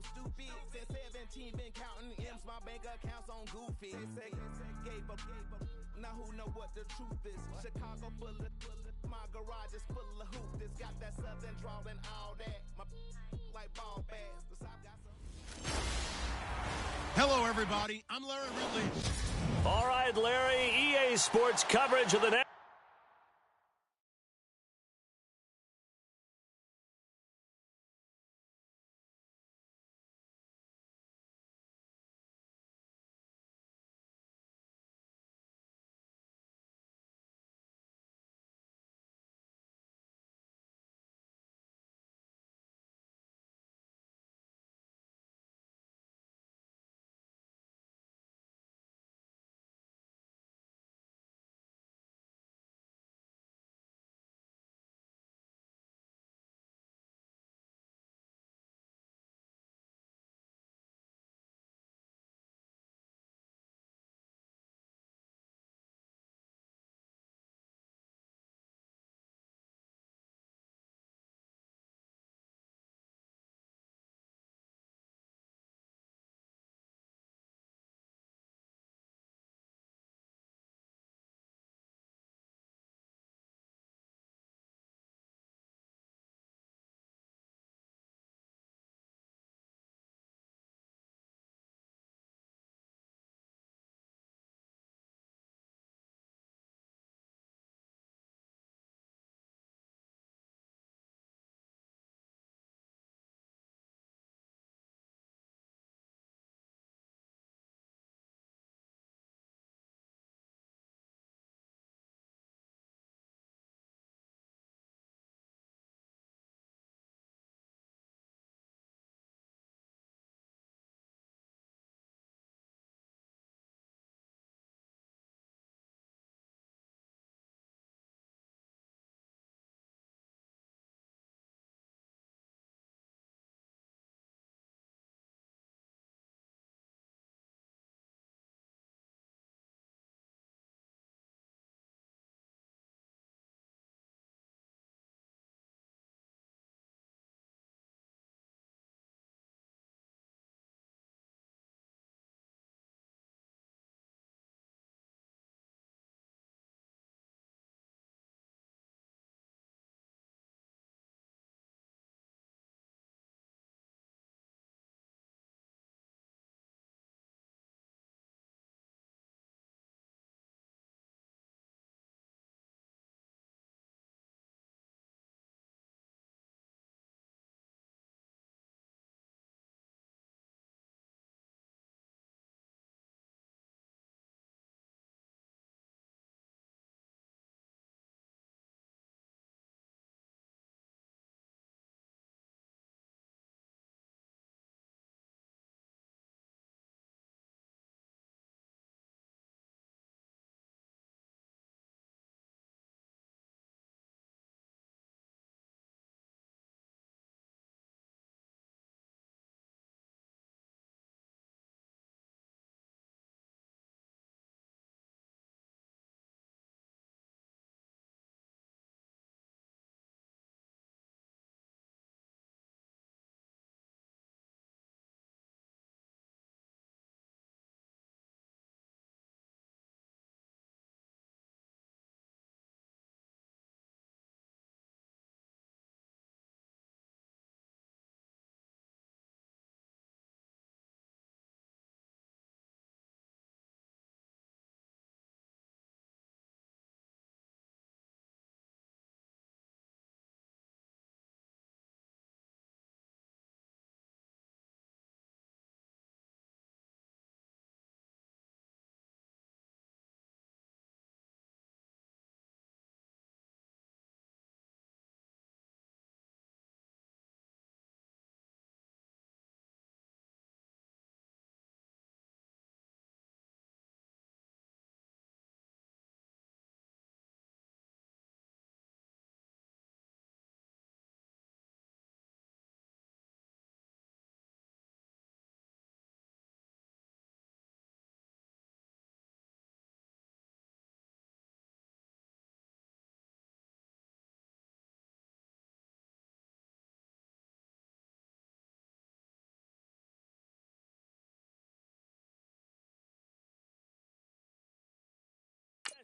so stupid. Since 17 been counting M's, my bank accounts on goofy. Say, gave up. Now who know what the truth is? Chicago full of, my garage is full of hoop. This got that southern drawl and all that. My like ball bags. The South got some. Hello, everybody. I'm Larry Ridley. All right, Larry, EA Sports coverage of the next.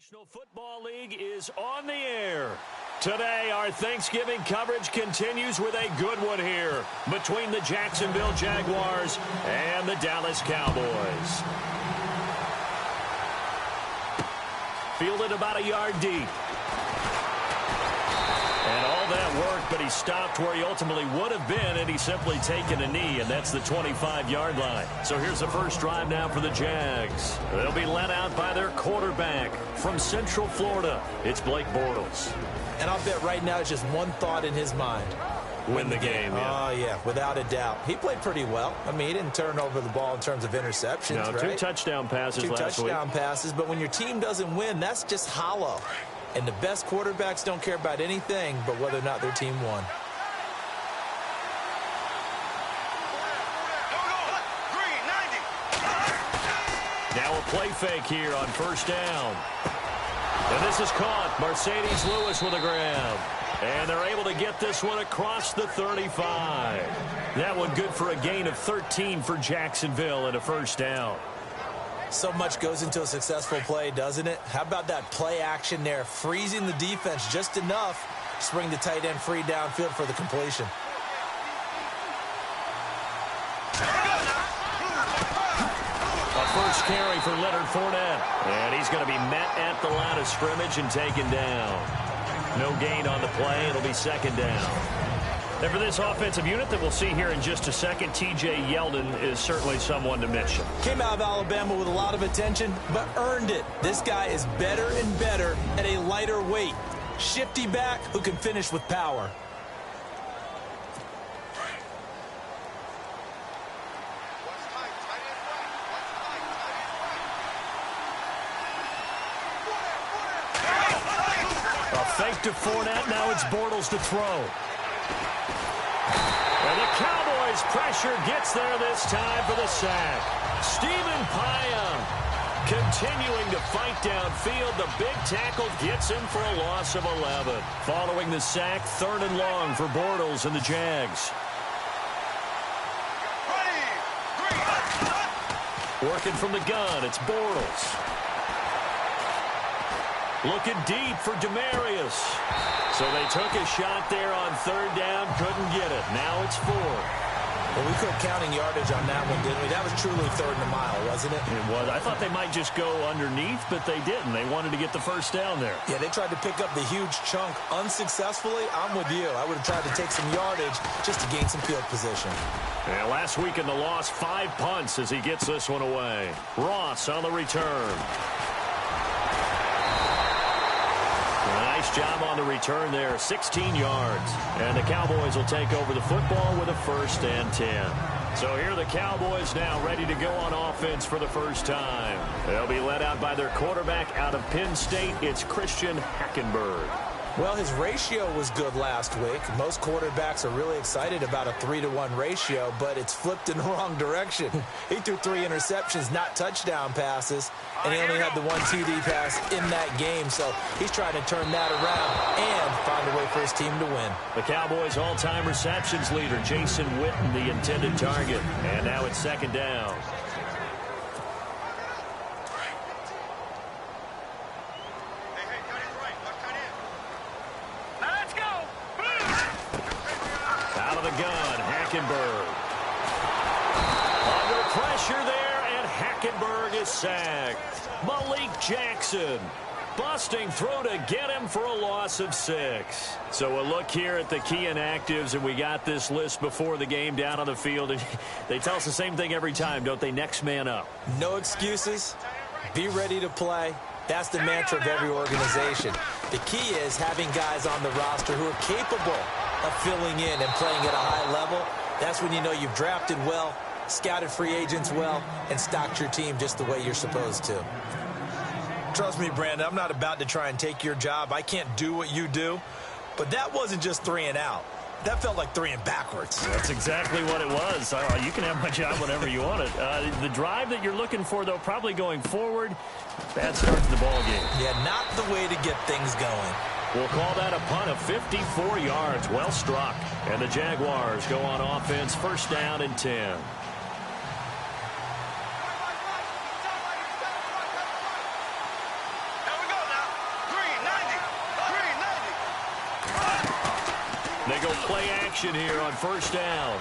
National Football League is on the air. Today, our Thanksgiving coverage continues with a good one here between the Jacksonville Jaguars and the Dallas Cowboys. Fielded about a yard deep. And all that work, but he stopped where he ultimately would have been, and he's simply taken a knee, and that's the 25-yard line. So here's the first drive now for the Jags. They'll be led out by their quarterback from Central Florida. It's Blake Bortles. And I'll bet right now it's just one thought in his mind. Win the game, yeah. Oh, yeah, without a doubt. He played pretty well. I mean, he didn't turn over the ball in terms of interceptions, no, right? 2 touchdown passes last week. 2 touchdown passes, but when your team doesn't win, that's just hollow. And the best quarterbacks don't care about anything but whether or not their team won. Now a play fake here on first down. And this is caught. Mercedes Lewis with a grab. And they're able to get this one across the 35. That one good for a gain of 13 for Jacksonville and a first down. So much goes into a successful play, doesn't it? How about that play action there, freezing the defense just enough to bring the tight end free downfield for the completion. A first carry for Leonard Fournette. And he's going to be met at the line of scrimmage and taken down. No gain on the play. It'll be second down. And for this offensive unit that we'll see here in just a second, T.J. Yeldon is certainly someone to mention. Came out of Alabama with a lot of attention, but earned it. This guy is better and better at a lighter weight. Shifty back who can finish with power. A fake to Fournette. Now it's Bortles to throw. And the Cowboys' pressure gets there this time for the sack. Stephen Payan continuing to fight downfield. The big tackle gets him for a loss of 11. Following the sack, 3rd and long for Bortles and the Jags. Working from the gun, it's Bortles. Looking deep for Demarius. So they took a shot there on 3rd down, couldn't get it. Now it's 4. Well, we quit counting yardage on that one, didn't we? That was truly 3rd and a mile, wasn't it? It was. I thought they might just go underneath, but they didn't. They wanted to get the first down there. Yeah, they tried to pick up the huge chunk unsuccessfully. I'm with you. I would have tried to take some yardage just to gain some field position. And last week in the loss, 5 punts as he gets this one away. Ross on the return. Nice job on the return there, 16 yards. And the Cowboys will take over the football with a 1st and 10. So here are the Cowboys now ready to go on offense for the first time. They'll be led out by their quarterback out of Penn State. It's Christian Hackenberg. Well, his ratio was good last week. Most quarterbacks are really excited about a 3-to-1 ratio, but it's flipped in the wrong direction. He threw 3 interceptions, not touchdown passes, and he only had the 1 TD pass in that game. So he's trying to turn that around and find a way for his team to win. The Cowboys' all-time receptions leader, Jason Witten, the intended target. And now it's 2nd down. Under pressure there, and Hackenberg is sacked. Malik Jackson busting through to get him for a loss of 6. So a look here at the key inactives, and we got this list before the game down on the field. And they tell us the same thing every time, don't they? Next man up. No excuses. Be ready to play. That's the mantra of every organization. The key is having guys on the roster who are capable of filling in and playing at a high level. That's when you know you've drafted well, scouted free agents well, and stocked your team just the way you're supposed to. Trust me, Brandon, I'm not about to try and take your job. I can't do what you do. But that wasn't just 3 and out. That felt like 3 and backwards. That's exactly what it was. You can have my job whenever you want it. The drive that you're looking for, though, probably going forward, bad start to the ball game. Yeah, not the way to get things going. We'll call that a punt of 54 yards. Well struck. And the Jaguars go on offense, 1st down and 10. They go play action here on first down.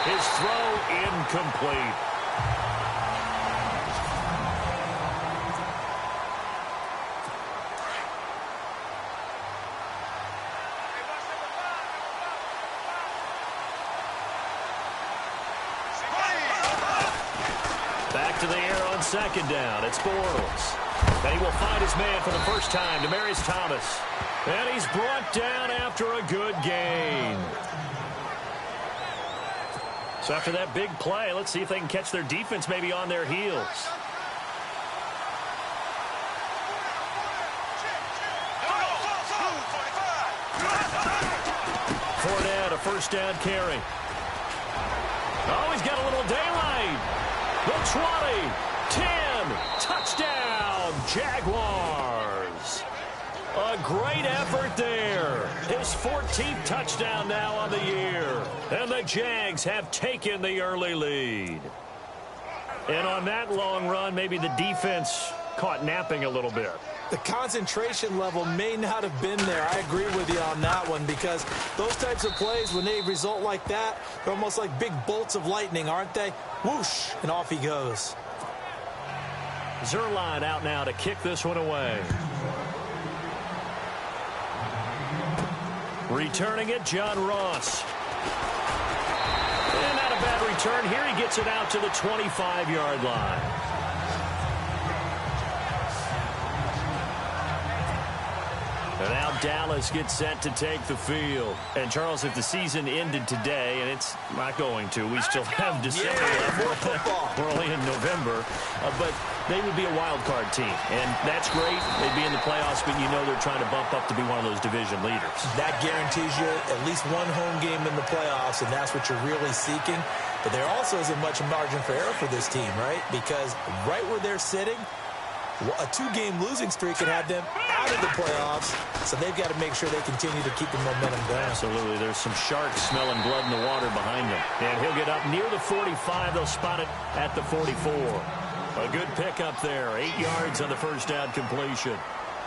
His throw incomplete. Back to the air on second down. It's Bortles. And he will find his man for the first time, Demaryius Thomas. And he's brought down after a good gain. So after that big play, let's see if they can catch their defense maybe on their heels. Fournette, a first down carry. Oh, he's got a little daylight. The 20, 10, touchdown, Jaguars. A great effort there. His 14th touchdown now on the year. And the Jags have taken the early lead. And on that long run, maybe the defense caught napping a little bit. The concentration level may not have been there. I agree with you on that one, because those types of plays, when they result like that, they're almost like big bolts of lightning, aren't they? Whoosh, and off he goes. Zuerlein out now to kick this one away. Returning it, John Ross. And not a bad return. Here he gets it out to the 25-yard line. And now Dallas gets set to take the field. And, Charles, if the season ended today, and it's not going to, we still have December left. We're only in November. But they would be a wild card team. And that's great. They'd be in the playoffs, but you know they're trying to bump up to be one of those division leaders. That guarantees you at least one home game in the playoffs, and that's what you're really seeking. But there also isn't much margin for error for this team, right? Because right where they're sitting, a two-game losing streak can have them out of the playoffs, so they've got to make sure they continue to keep the momentum going. Absolutely. There's some sharks smelling blood in the water behind them. And he'll get up near the 45. They'll spot it at the 44. A good pickup there. 8 yards on the first down completion.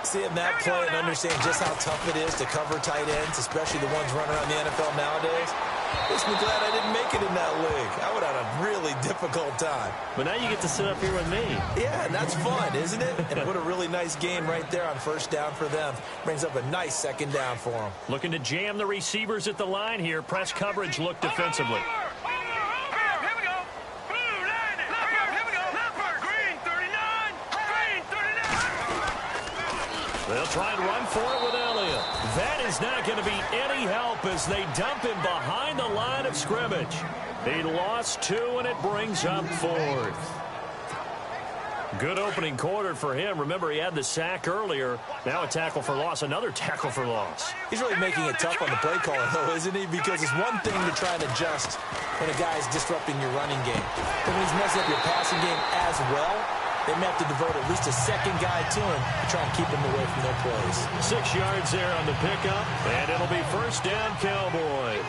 Seeing that play and understand just how tough it is to cover tight ends, especially the ones running around the NFL nowadays, makes me glad I didn't make it in that league. I would have had a really difficult time. But now you get to sit up here with me. Yeah, and that's fun, isn't it? And what a really nice gain right there on first down for them. Brings up a nice second down for them. Looking to jam the receivers at the line here. Press coverage look defensively. They'll try and run for it with Elliott. That is not going to be any help as they dump him behind the line of scrimmage. He lost 2, and it brings up 4th. Good opening quarter for him. Remember, he had the sack earlier. Now a tackle for loss, another tackle for loss. He's really making it tough on the play caller, though, isn't he? Because it's one thing to try and adjust when a guy's disrupting your running game. But when he's messing up your passing game as well, they may have to devote at least a second guy to him to try and keep him away from their plays. 6 yards there on the pickup, and it'll be first down, Cowboys.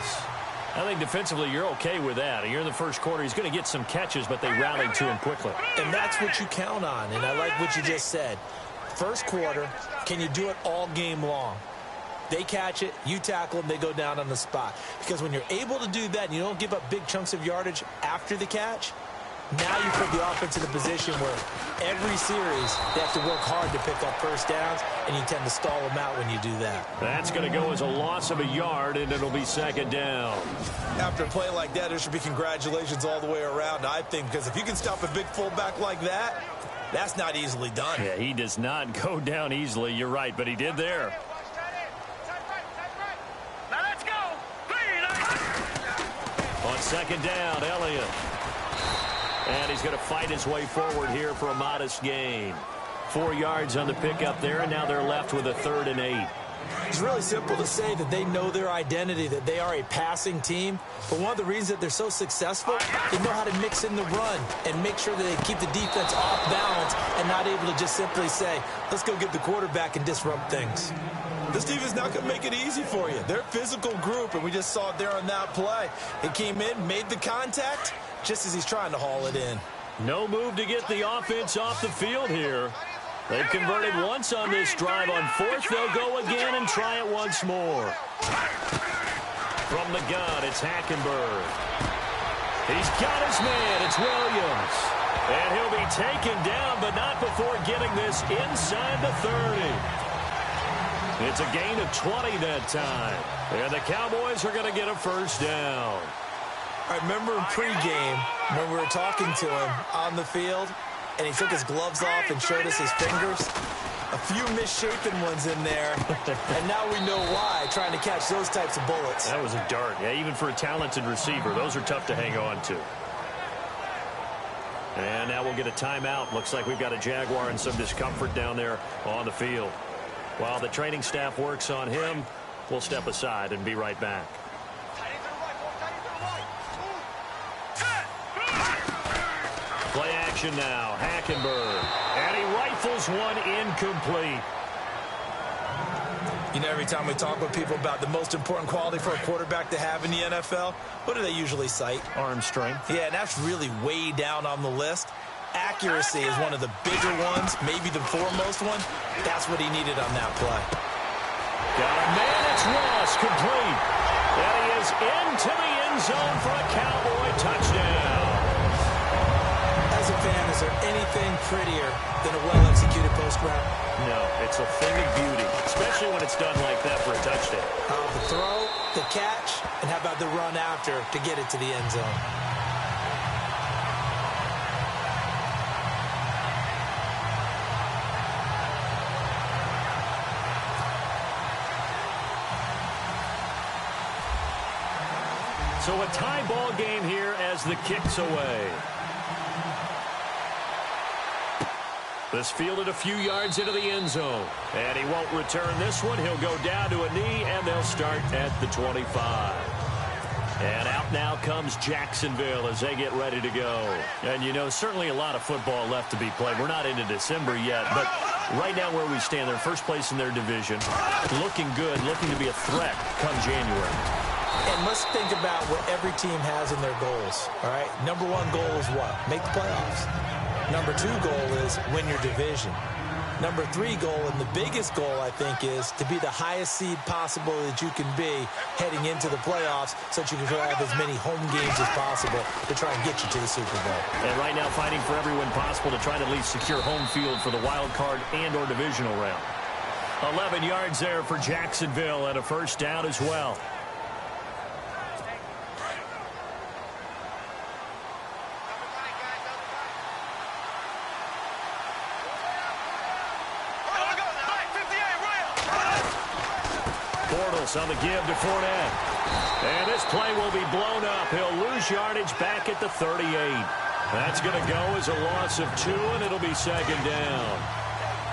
I think defensively you're okay with that. You're in the first quarter. He's going to get some catches, but they rallied to him quickly. And that's what you count on, and I like what you just said. First quarter, can you do it all game long? They catch it, you tackle them, they go down on the spot. Because when you're able to do that and you don't give up big chunks of yardage after the catch, now you put the offense in a position where every series they have to work hard to pick up first downs, and you tend to stall them out when you do that. That's going to go as a loss of a yard, and it'll be second down. After a play like that, there should be congratulations all the way around, I think, because if you can stop a big fullback like that, that's not easily done. Yeah, he does not go down easily. You're right, but he did there. Now let's go. On second down, Elliott. And he's going to fight his way forward here for a modest gain. 4 yards on the pickup there, and now they're left with a 3rd and 8. It's really simple to say that they know their identity, that they are a passing team. But one of the reasons that they're so successful, they know how to mix in the run and make sure that they keep the defense off balance and not able to just simply say, let's go get the quarterback and disrupt things. This defense is not going to make it easy for you. They're a physical group, and we just saw it there on that play. It came in, made the contact, just as he's trying to haul it in. No move to get the offense off the field here. They've converted once on this drive. On fourth, they'll go again and try it once more. From the gun, it's Hackenberg. He's got his man. It's Williams. And he'll be taken down, but not before getting this inside the 30. It's a gain of 20 that time. And the Cowboys are going to get a first down. I remember in pregame when we were talking to him on the field, and he took his gloves off and showed us his fingers. A few misshapen ones in there, and now we know why, trying to catch those types of bullets. That was a dart. Yeah, even for a talented receiver, those are tough to hang on to. And now we'll get a timeout. Looks like we've got a Jaguar and some discomfort down there on the field. While the training staff works on him, we'll step aside and be right back. Play action now. Hackenberg. And he rifles one incomplete. You know, every time we talk with people about the most important quality for a quarterback to have in the NFL, what do they usually cite? Arm strength. Yeah, and that's really way down on the list. Accuracy is one of the bigger ones, maybe the foremost one. That's what he needed on that play. Got a man. It's Ross, complete. And he is into the end zone for a Cowboy touchdown. As a fan, is there anything prettier than a well-executed post route? No, it's a thing of beauty, especially when it's done like that for a touchdown. The throw, the catch, and how about the run after to get it to the end zone? So a tie ball game here as the kick's away. This fielded a few yards into the end zone. And he won't return this one. He'll go down to a knee, and they'll start at the 25. And out now comes Jacksonville as they get ready to go. And, you know, certainly a lot of football left to be played. We're not into December yet, but right now where we stand, they're first place in their division. Looking good, looking to be a threat come January. And let's think about what every team has in their goals, all right? Number one goal is what? Make the playoffs. Number two goal is win your division. Number three goal, and the biggest goal, I think, is to be the highest seed possible that you can be heading into the playoffs so that you can have as many home games as possible to try and get you to the Super Bowl. And right now fighting for every win possible to try to at least secure home field for the wild card and or divisional round. 11 yards there for Jacksonville and a first down as well. On the give to Fournette. And this play will be blown up. He'll lose yardage back at the 38. That's going to go as a loss of 2, and it'll be second down.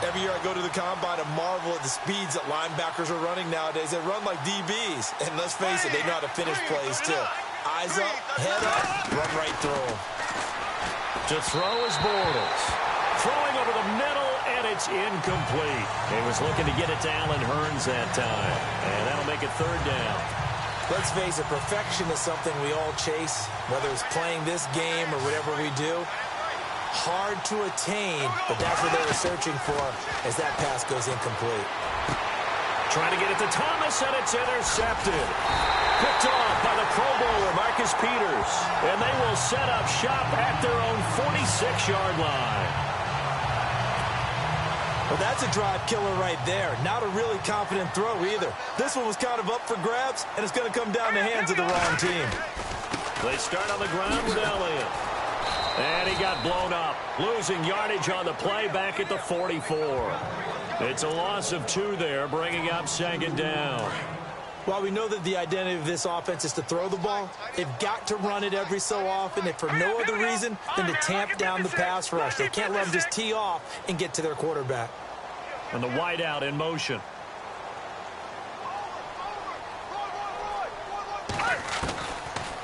Every year I go to the combine and marvel at the speeds that linebackers are running nowadays. They run like DBs. And let's face it, they know how to finish plays too. Eyes up, head up, run right through them. To throw is Bortles. Throwing over the middle, and it's incomplete. He was looking to get it to Allen Hurns that time. And that'll make it third down. Let's face it, perfection is something we all chase, whether it's playing this game or whatever we do. Hard to attain, but that's what they were searching for as that pass goes incomplete. Trying to get it to Thomas, and it's intercepted. Picked off by the Pro Bowler, Marcus Peters. And they will set up shop at their own 46-yard line. Well, that's a drive killer right there. Not a really confident throw either. This one was kind of up for grabs, and it's going to come down the hands of the wrong team. They start on the ground with Elliott. And he got blown up, losing yardage on the play back at the 44. It's a loss of 2 there, bringing up second down. While we know that the identity of this offense is to throw the ball, they've got to run it every so often, if for no other reason than to tamp down the pass rush. They can't let them just tee off and get to their quarterback. And the wideout in motion.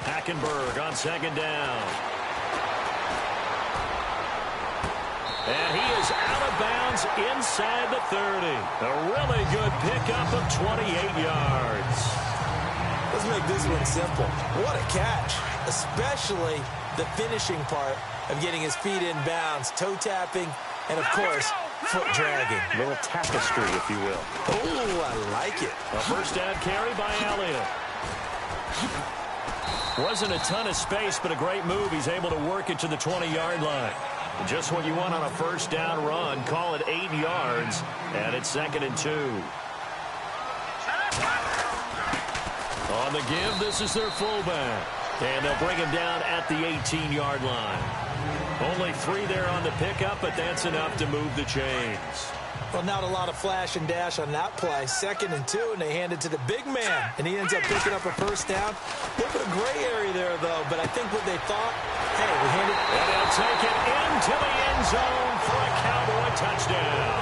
Hackenberg on second down. And he is out of bounds inside the 30. A really good pickup of 28 yards. Let's make this one simple. What a catch, especially the finishing part of getting his feet in bounds, toe tapping, and, of course, foot dragging. A little tapestry, if you will. Oh, I like it. A first down carry by Elliott. Wasn't a ton of space, but a great move. He's able to work it to the 20-yard line. Just what you want on a first down run. Call it 8 yards, and it's 2nd and 2. On the give, this is their fullback. And they'll bring him down at the 18-yard line. Only 3 there on the pickup, but that's enough to move the chains. Well, not a lot of flash and dash on that play. 2nd and 2, and they hand it to the big man. And he ends up picking up a first down. A little bit of gray area there, though. But I think what they thought, hey, we hand it. And they'll take it into the end zone for a Cowboy touchdown.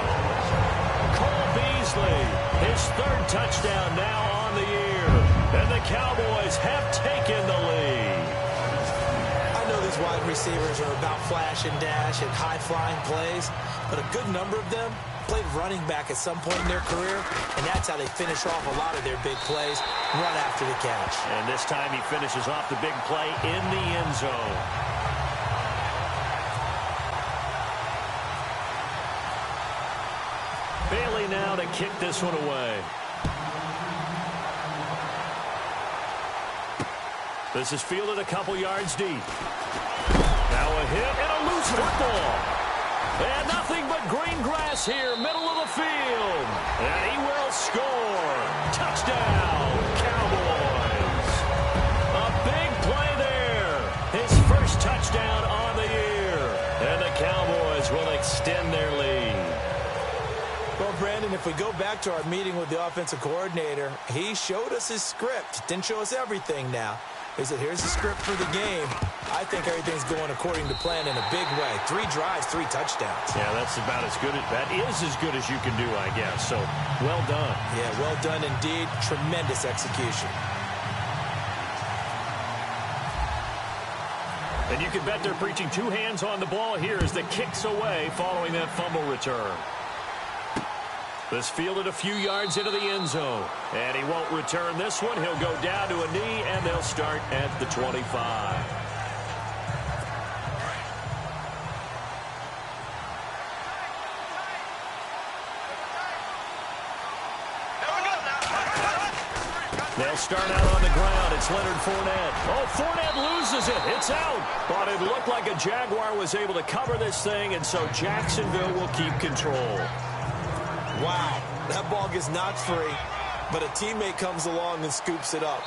Cole Beasley, his 3rd touchdown now on the year. And the Cowboys have taken the lead. I know these wide receivers are about flash and dash and high-flying plays, but a good number of them played running back at some point in their career, and that's how they finish off a lot of their big plays, run after the catch. And this time he finishes off the big play in the end zone. Bailey now to kick this one away. This is fielded a couple yards deep. Now a hit and a loose football. And nothing but green grass here, middle of the field. And he will score. Touchdown, Cowboys. A big play there. His first touchdown on the year. And the Cowboys will extend their lead. Well, Brandon, if we go back to our meeting with the offensive coordinator, he showed us his script. Didn't show us everything now. He said, here's the script for the game. I think everything's going according to plan in a big way. 3 drives, 3 touchdowns. Yeah, that's about as good. That is as good as you can do, I guess. So, well done. Yeah, well done indeed. Tremendous execution. And you can bet they're preaching 2 hands on the ball here as the kick's away following that fumble return. This fielded a few yards into the end zone. And he won't return this one. He'll go down to a knee, and they'll start at the 25. They'll start out on the ground. It's Leonard Fournette. Oh, Fournette loses it. It's out. But it looked like a Jaguar was able to cover this thing, and so Jacksonville will keep control. Wow, that ball gets knocked free, but a teammate comes along and scoops it up.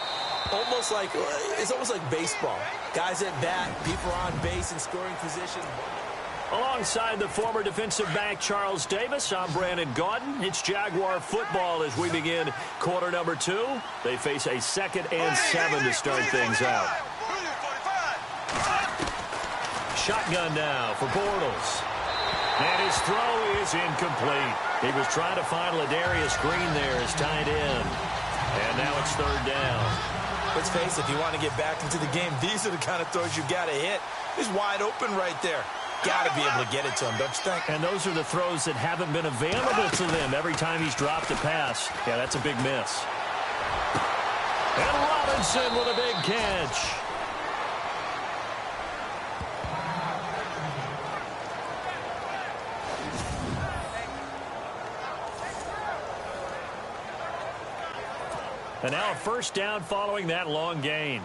It's almost like baseball. Guys at bat, people are on base in scoring position. Alongside the former defensive back Charles Davis, I'm Brandon Gaudin. It's Jaguar football as we begin quarter number 2. They face a 2nd and 7 to start things out. Shotgun now for Bortles. And his throw is incomplete. He was trying to find Ladarius Green there as tight end. And now it's 3rd down. Let's face it, if you want to get back into the game, these are the kind of throws you got to hit. He's wide open right there. Got to be able to get it to him, don't you think? And those are the throws that haven't been available to them every time he's dropped a pass. Yeah, that's a big miss. And Robinson with a big catch. And now a first down following that long gain.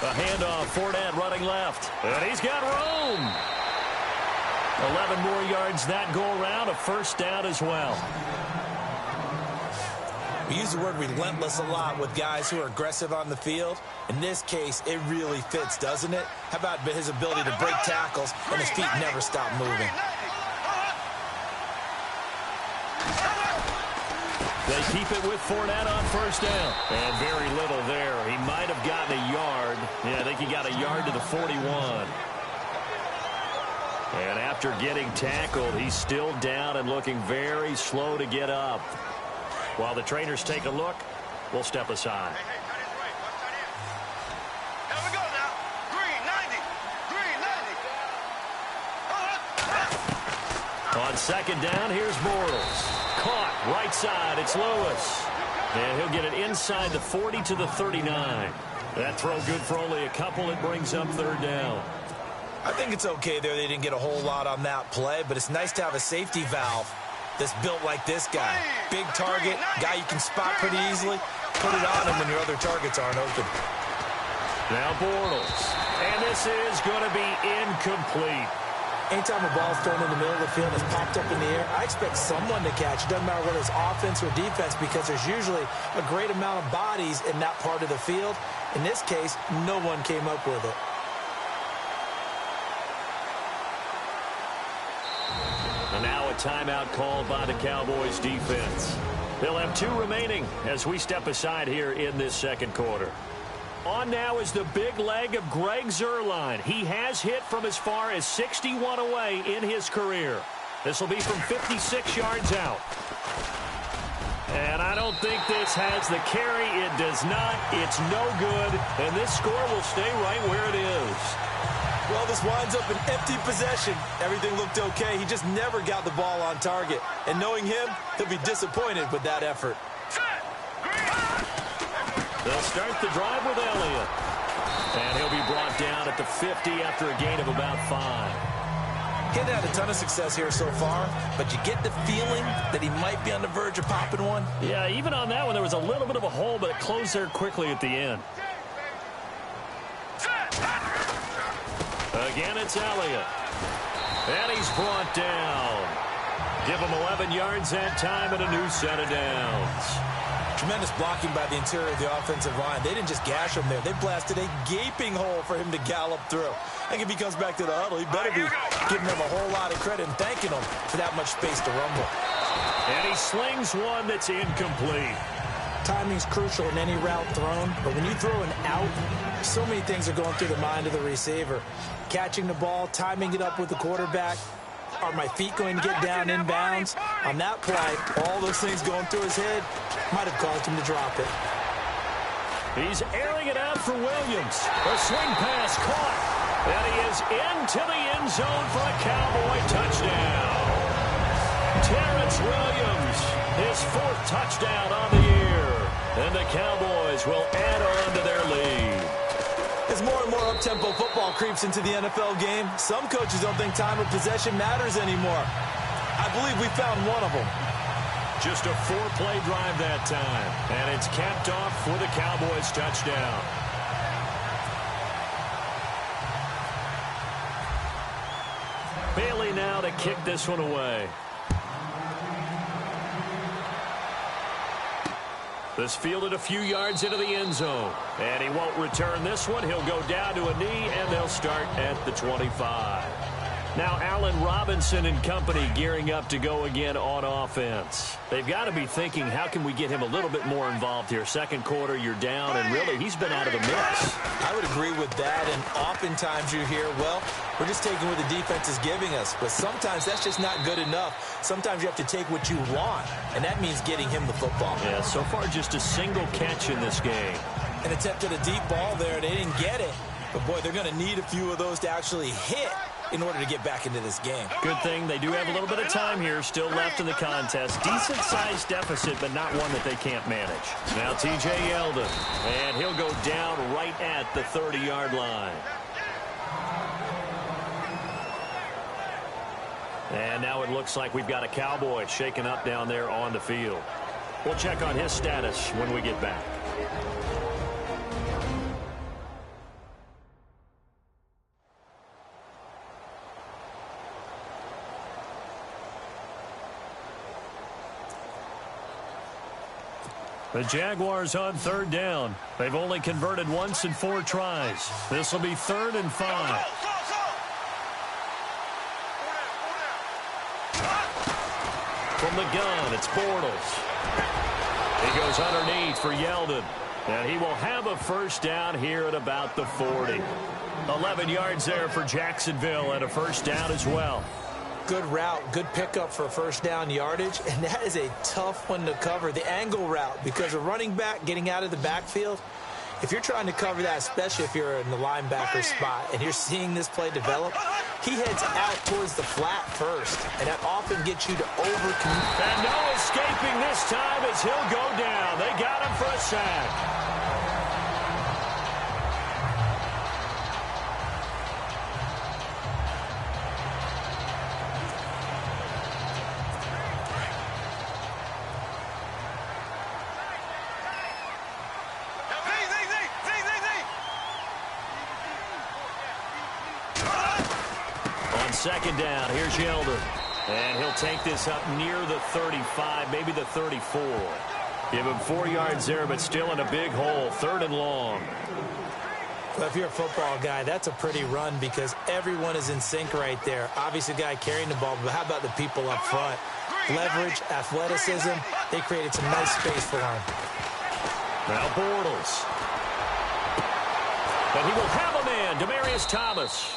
A handoff, Fournette running left. And he's got room. 11 more yards that go around, a first down as well. We use the word relentless a lot with guys who are aggressive on the field. In this case, it really fits, doesn't it? How about his ability to break tackles and his feet never stop moving? They keep it with Fournette on first down. And very little there. He might have gotten a yard. Yeah, I think he got a yard to the 41. And after getting tackled, he's still down and looking very slow to get up. While the trainers take a look, we'll step aside. Here we go now. Green 90. On second down, here's Bortles. Caught right side. It's Lewis. And he'll get it inside the 40 to the 39. That throw good for only a couple. It brings up third down. I think it's okay there. They didn't get a whole lot on that play, but it's nice to have a safety valve that's built like this guy. Big target, guy you can spot pretty easily. Put it on him when your other targets aren't open. Now Bortles. And this is going to be incomplete. Anytime a ball's thrown in the middle of the field and it's popped up in the air, I expect someone to catch. It doesn't matter whether it's offense or defense because there's usually a great amount of bodies in that part of the field. In this case, no one came up with it. And now a timeout called by the Cowboys defense. They'll have 2 remaining as we step aside here in this second quarter. On now is the big leg of Greg Zuerlein. He has hit from as far as 61 away in his career. This will be from 56 yards out. And I don't think this has the carry. It does not. It's no good. And this score will stay right where it is. Well, this winds up an empty possession. Everything looked okay. He just never got the ball on target. And knowing him, he'll be disappointed with that effort. They'll start the drive with Elliott. And he'll be brought down at the 50 after a gain of about 5. He hasn't had a ton of success here so far, but you get the feeling that he might be on the verge of popping one. Yeah, even on that one, there was a little bit of a hole, but it closed there quickly at the end. Again, it's Elliott. And he's brought down. Give him 11 yards that time and a new set of downs. Tremendous blocking by the interior of the offensive line. They didn't just gash him there. They blasted a gaping hole for him to gallop through. I think if he comes back to the huddle, he better be giving them a whole lot of credit and thanking them for that much space to rumble. And he slings one that's incomplete. Timing's crucial in any route thrown, but when you throw an out, so many things are going through the mind of the receiver. Catching the ball, timing it up with the quarterback. Are my feet going to get down inbounds? On that play, all those things going through his head might have caused him to drop it. He's airing it out for Williams. A swing pass caught. And he is into the end zone for a Cowboy touchdown. Terrence Williams, his 4th touchdown on the year. And the Cowboys will add on to their lead. As more and more up-tempo football creeps into the NFL game, some coaches don't think time of possession matters anymore. I believe we found one of them. Just a 4-play drive that time. And it's capped off with a Cowboys touchdown. Bailey now to kick this one away. This fielded a few yards into the end zone. And he won't return this one. He'll go down to a knee, and they'll start at the 25. Now Allen Robinson and company gearing up to go again on offense. They've got to be thinking, how can we get him a little bit more involved here? Second quarter, you're down, and really, he's been out of the mix. I would agree with that, and oftentimes you hear, well, we're just taking what the defense is giving us. But sometimes that's just not good enough. Sometimes you have to take what you want, and that means getting him the football. Yeah, so far just a single catch in this game. An attempt at a deep ball there. They didn't get it. But, boy, they're going to need a few of those to actually hit in order to get back into this game. Good thing they do have a little bit of time here still left in the contest. Decent-sized deficit, but not one that they can't manage. Now T.J. Yeldon, and he'll go down right at the 30-yard line. And now it looks like we've got a Cowboy shaken up down there on the field. We'll check on his status when we get back. The Jaguars on 3rd down. They've only converted once in 4 tries. This will be 3rd and 5. From the gun, it's Bortles. He goes underneath for Yeldon. And he will have a first down here at about the 40. 11 yards there for Jacksonville and a first down as well. Good route, good pickup for first down yardage, and that is a tough one to cover, the angle route, because a running back getting out of the backfield, if you're trying to cover that, especially if you're in the linebacker spot and you're seeing this play develop, he heads out towards the flat first, and that often gets you to overcommit. And no escaping this time as he'll go down. They got him for a sack. Second down, here's Yeldon. And he'll take this up near the 35, maybe the 34. Give him 4 yards there, but still in a big hole, 3rd and long. Well, if you're a football guy, that's a pretty run because everyone is in sync right there. Obviously, the guy carrying the ball, but how about the people up front? Leverage, athleticism, they created some nice space for him. Now Bortles. But he will have a man, Demaryius Thomas.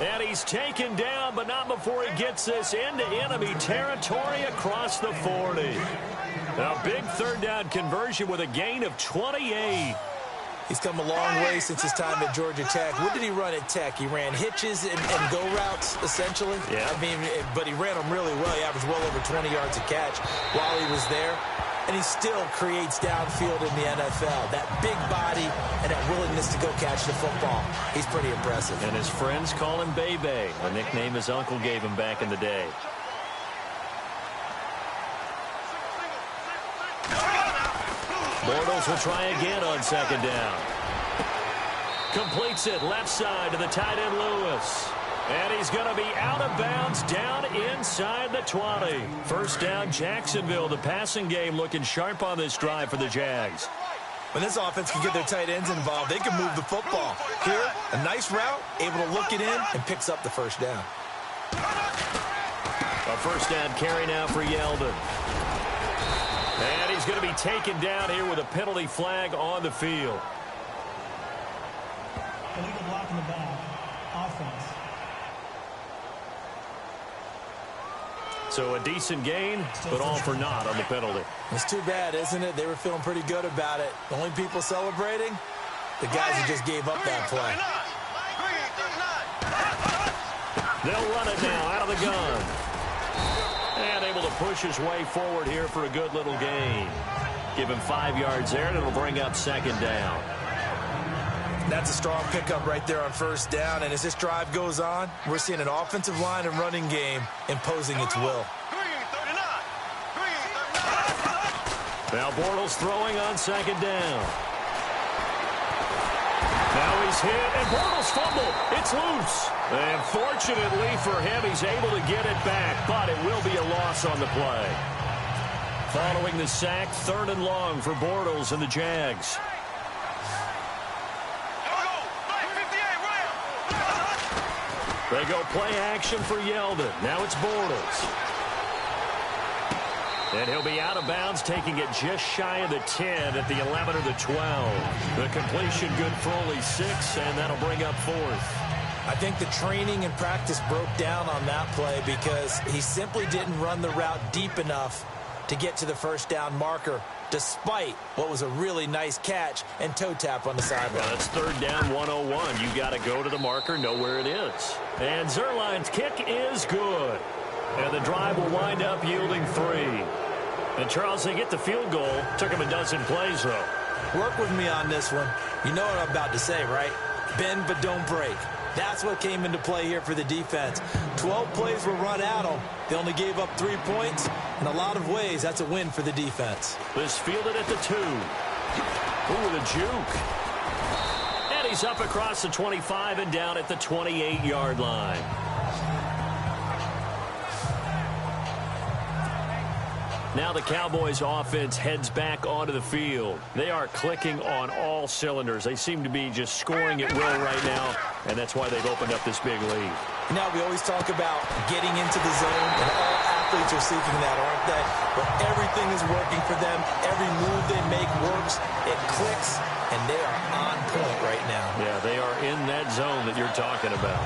And he's taken down, but not before he gets this into enemy territory across the 40. A big 3rd down conversion with a gain of 28. He's come a long way since his time at Georgia Tech. What did he run at Tech? He ran hitches and go routes, essentially. Yeah. I mean, but he ran them really well. He averaged well over 20 yards a catch while he was there. And he still creates downfield in the NFL. That big body and that willingness to go catch the football. He's pretty impressive. And his friends call him Bebe, a nickname his uncle gave him back in the day. Bortles will try again on 2nd down. Completes it left side to the tight end Lewis. And he's going to be out of bounds down inside the 20. 1st down, Jacksonville. The passing game looking sharp on this drive for the Jags. When this offense can get their tight ends involved, they can move the football. Here, a nice route, able to look it in, and picks up the 1st down. A 1st down carry now for Yeldon. And he's going to be taken down here with a penalty flag on the field. Illegal block in the back. Offense. So a decent gain, but all for naught on the penalty. It's too bad, isn't it? They were feeling pretty good about it. The only people celebrating, the guys who just gave up that play. They'll run it now out of the gun. And able to push his way forward here for a good little gain. Give him 5 yards there, and it'll bring up 2nd down. That's a strong pickup right there on 1st down. And as this drive goes on, we're seeing an offensive line and running game imposing its will. Now Bortles throwing on 2nd down. Now he's hit, and Bortles fumbled. It's loose. And fortunately for him, he's able to get it back, but it will be a loss on the play. Following the sack, 3rd and long for Bortles and the Jags. They go play action for Yeldon. Now it's Bortles. And he'll be out of bounds, taking it just shy of the 10 at the 11 or the 12. The completion good for only 6, and that'll bring up 4th. I think the training and practice broke down on that play because he simply didn't run the route deep enough to get to the 1st down marker, despite what was a really nice catch and toe tap on the sideline. Well, that's 3rd down 101. You got to go to the marker, know where it is. And Zerline's kick is good. And the drive will wind up yielding 3. And Charles, they get the field goal. Took him a dozen plays, though. Work with me on this one. You know what I'm about to say, right? Bend but don't break. That's what came into play here for the defense. 12 plays were run at them. They only gave up 3 points. In a lot of ways, that's a win for the defense. This fielded at the 2. Ooh, the juke. And he's up across the 25 and down at the 28-yard line. Now the Cowboys offense heads back onto the field. They are clicking on all cylinders. They seem to be just scoring at will right now, and that's why they've opened up this big lead. Now, we always talk about getting into the zone, and all athletes are seeking that, aren't they? But everything is working for them. Every move they make works. It clicks, and they are on point right now. Yeah, they are in that zone that you're talking about.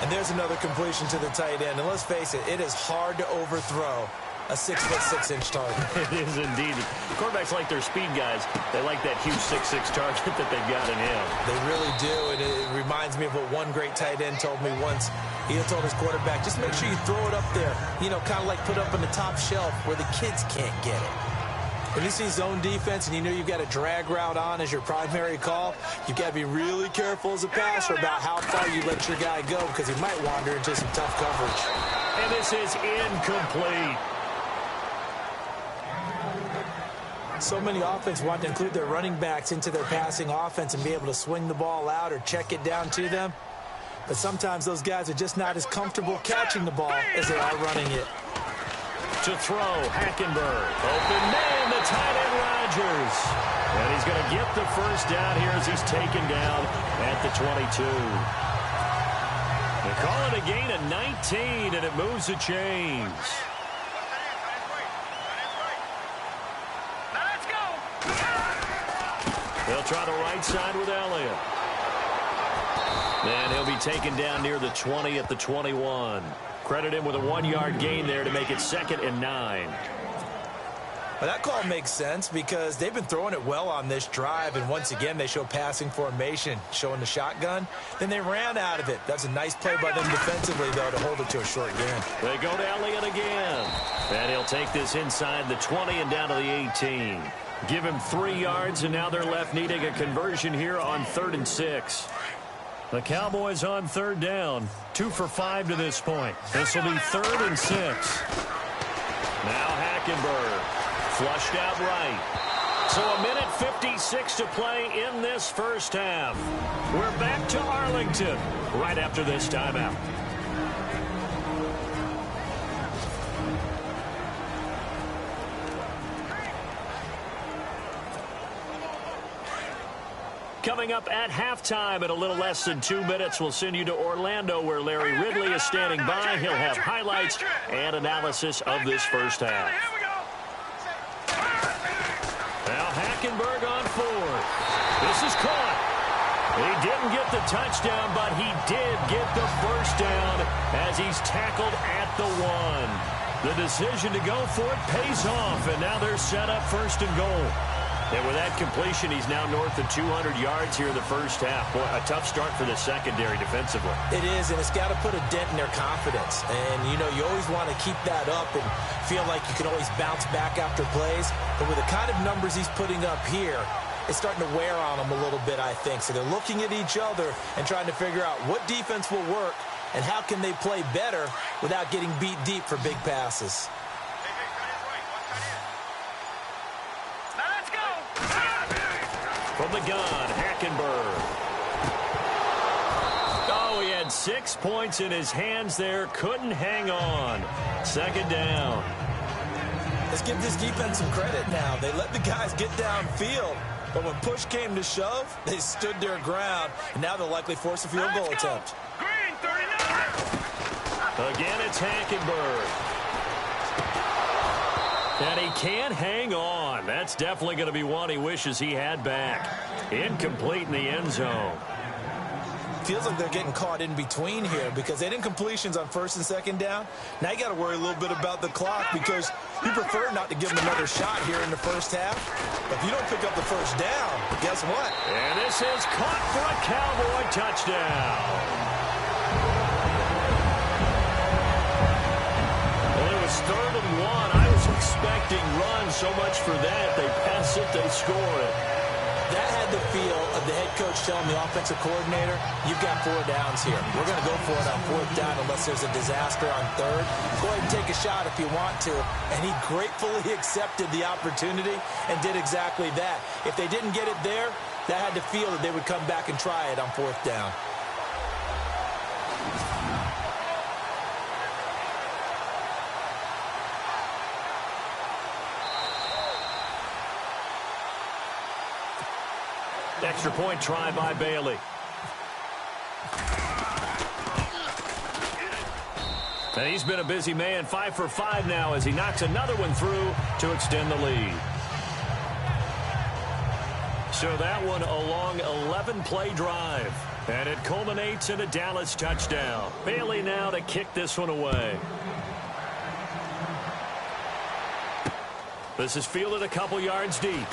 And there's another completion to the tight end. And let's face it, it is hard to overthrow a 6'6" target. It is indeed. Quarterbacks like their speed guys. They like that huge 6'6" target that they've got in him. They really do, and it reminds me of what one great tight end told me once. He told his quarterback, just make sure you throw it up there. You know, kind of like put up on the top shelf where the kids can't get it. When you see zone defense and you know you've got a drag route on as your primary call, you've got to be really careful as a passer about how far you let your guy go because he might wander into some tough coverage. And this is incomplete. So many offenses want to include their running backs into their passing offense and be able to swing the ball out or check it down to them. But sometimes those guys are just not as comfortable catching the ball as they are running it. To throw, Hackenberg. Open man, the tight end Rodgers. And he's going to get the first down here as he's taken down at the 22. They call it a gain of 19, and it moves the chains. They'll try the right side with Elliott. And he'll be taken down near the 20 at the 21. Credit him with a 1-yard gain there to make it 2nd and 9. Well, that call makes sense because they've been throwing it well on this drive, and once again they show passing formation, showing the shotgun. Then they ran out of it. That's a nice play by them defensively, though, to hold it to a short gain. They go to Elliott again. And he'll take this inside the 20 and down to the 18. Give him 3 yards, and now they're left needing a conversion here on 3rd and 6. The Cowboys on 3rd down. 2 for 5 to this point. This will be 3rd and 6. Now Hackenberg. Flushed out right. So a minute 56 to play in this first half. We're back to Arlington right after this timeout. Coming up at halftime in a little less than 2 minutes, we'll send you to Orlando where Larry Ridley is standing by. He'll have highlights and analysis of this first half. Now Hackenberg on 4th. This is caught. He didn't get the touchdown, but he did get the first down as he's tackled at the 1. The decision to go for it pays off, and now they're set up 1st and goal. And with that completion, he's now north of 200 yards here in the first half. Boy, a tough start for the secondary defensively. It is, and it's got to put a dent in their confidence. And, you know, you always want to keep that up and feel like you can always bounce back after plays. But with the kind of numbers he's putting up here, it's starting to wear on them a little bit, I think. So they're looking at each other and trying to figure out what defense will work and how can they play better without getting beat deep for big passes. From the gun, Hackenberg. Oh, he had 6 points in his hands there. Couldn't hang on. 2nd down. Let's give this defense some credit now. They let the guys get downfield. But when push came to shove, they stood their ground. And now they'll likely force a field goal attempt. Green, 39. Again, it's Hackenberg. And he can't hang on. That's definitely going to be one he wishes he had back. Incomplete in the end zone. Feels like they're getting caught in between here because they didn't completions on 1st and 2nd down. Now you got to worry a little bit about the clock because you prefer not to give them another shot here in the first half. But if you don't pick up the first down, guess what? And this is caught for a Cowboy touchdown. Well, it was 3rd and 1. I was expecting runs so much for that. They pass it, they score it. That had the feel of the head coach telling the offensive coordinator, you've got 4 downs here. We're going to go for it on 4th down unless there's a disaster on 3rd. Go ahead and take a shot if you want to. And he gratefully accepted the opportunity and did exactly that. If they didn't get it there, that had the feel that they would come back and try it on 4th down. Extra point try by Bailey. And he's been a busy man. 5 for 5 now as he knocks another one through to extend the lead. So that one a long 11-play drive. And it culminates in a Dallas touchdown. Bailey now to kick this one away. This is fielded a couple yards deep.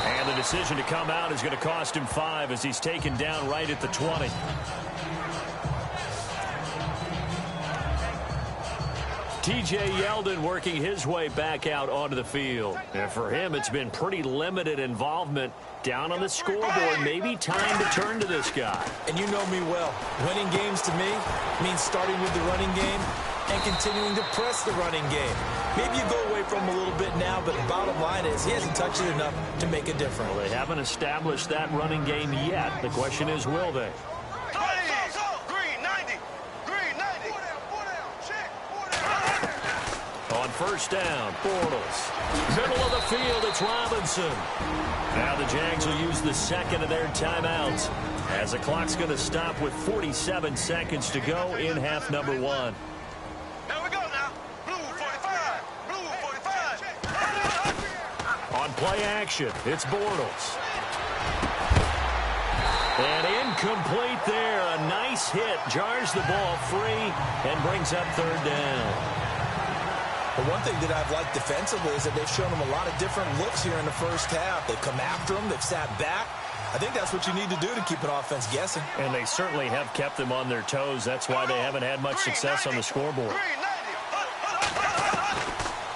And the decision to come out is going to cost him 5 as he's taken down right at the 20. T.J. Yeldon working his way back out onto the field. And for him, it's been pretty limited involvement. Down on the scoreboard, maybe time to turn to this guy. And you know me well. Winning games to me means starting with the running game and continuing to press the running game. Maybe you go away from him a little bit now, but the bottom line is he hasn't touched it enough to make a difference. Well, they haven't established that running game yet. The question is, will they? On first down, Bortles. Middle of the field, it's Robinson. Now the Jags will use the second of their timeouts as the clock's going to stop with 47 seconds to go in half number one. Here we go now. Blue 45. Blue 45. On play action, it's Bortles. And incomplete there. A nice hit. Jars the ball free and brings up third down. The one thing that I've liked defensively is that they've shown them a lot of different looks here in the first half. They've come after them. They've sat back. I think that's what you need to do to keep an offense guessing. And they certainly have kept them on their toes. That's why they haven't had much success on the scoreboard.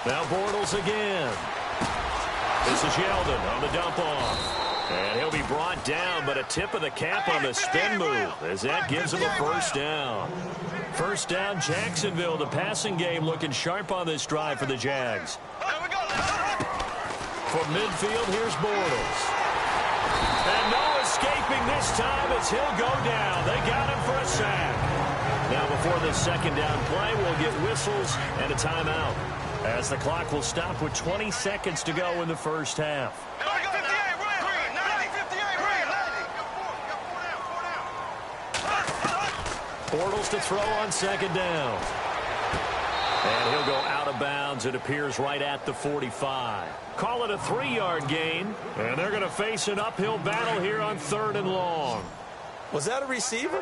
Now Bortles again. This is Yeldon on the dump off. And he'll be brought down, but a tip of the cap on the spin move as that gives him a first down. First down, Jacksonville. The passing game looking sharp on this drive for the Jags. From midfield, here's Bortles. And no escaping this time as he'll go down. They got him for a sack. Now before this second down play, we'll get whistles and a timeout as the clock will stop with 20 seconds to go in the first half. Bortles to throw on second down. And he'll go out of bounds, it appears, right at the 45. Call it a 3-yard gain, and they're going to face an uphill battle here on third and long. Was that a receiver?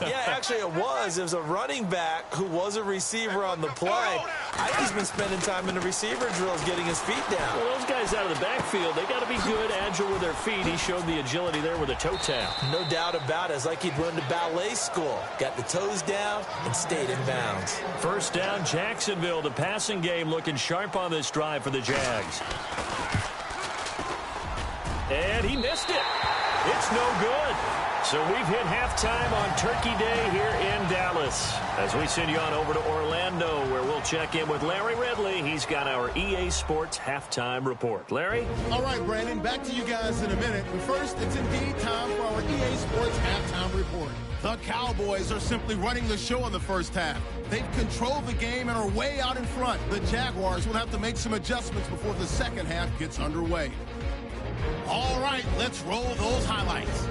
Yeah, actually it was. It was a running back who was a receiver on the play. Ike's been spending time in the receiver drills getting his feet down. Well, those guys out of the backfield, they got to be good, agile with their feet. He showed the agility there with a toe tap. No doubt about it. It's like he'd run to ballet school. Got the toes down and stayed in bounds. First down, Jacksonville. The passing game looking sharp on this drive for the Jags. And he missed it. It's no good. So we've hit halftime on Turkey Day here in Dallas. As we send you on over to Orlando, where we'll check in with Larry Ridley. He's got our EA Sports halftime report. Larry? All right, Brandon, back to you guys in a minute. But first, it's indeed time for our EA Sports halftime report. The Cowboys are simply running the show in the first half. They've controlled the game and are way out in front. The Jaguars will have to make some adjustments before the second half gets underway. All right, let's roll those highlights.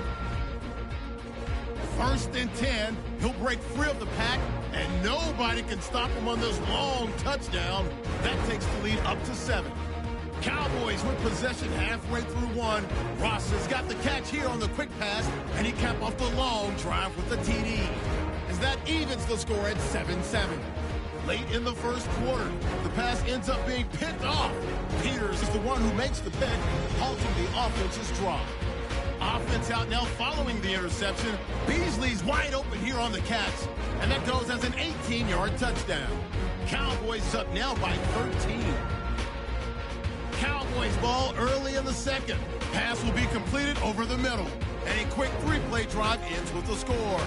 First and 10, he'll break free of the pack, and nobody can stop him on this long touchdown. That takes the lead up to 7. Cowboys with possession halfway through one. Ross has got the catch here on the quick pass, and he capped off the long drive with the TD. As that evens the score at 7-7. Late in the first quarter, the pass ends up being picked off. Peters is the one who makes the pick, halting the offense's drive. Offense out now following the interception. Beasley's wide open here on the catch, and that goes as an 18-yard touchdown. Cowboys up now by 13. Cowboys ball early in the second. Pass will be completed over the middle, and a quick 3-play drive ends with a score.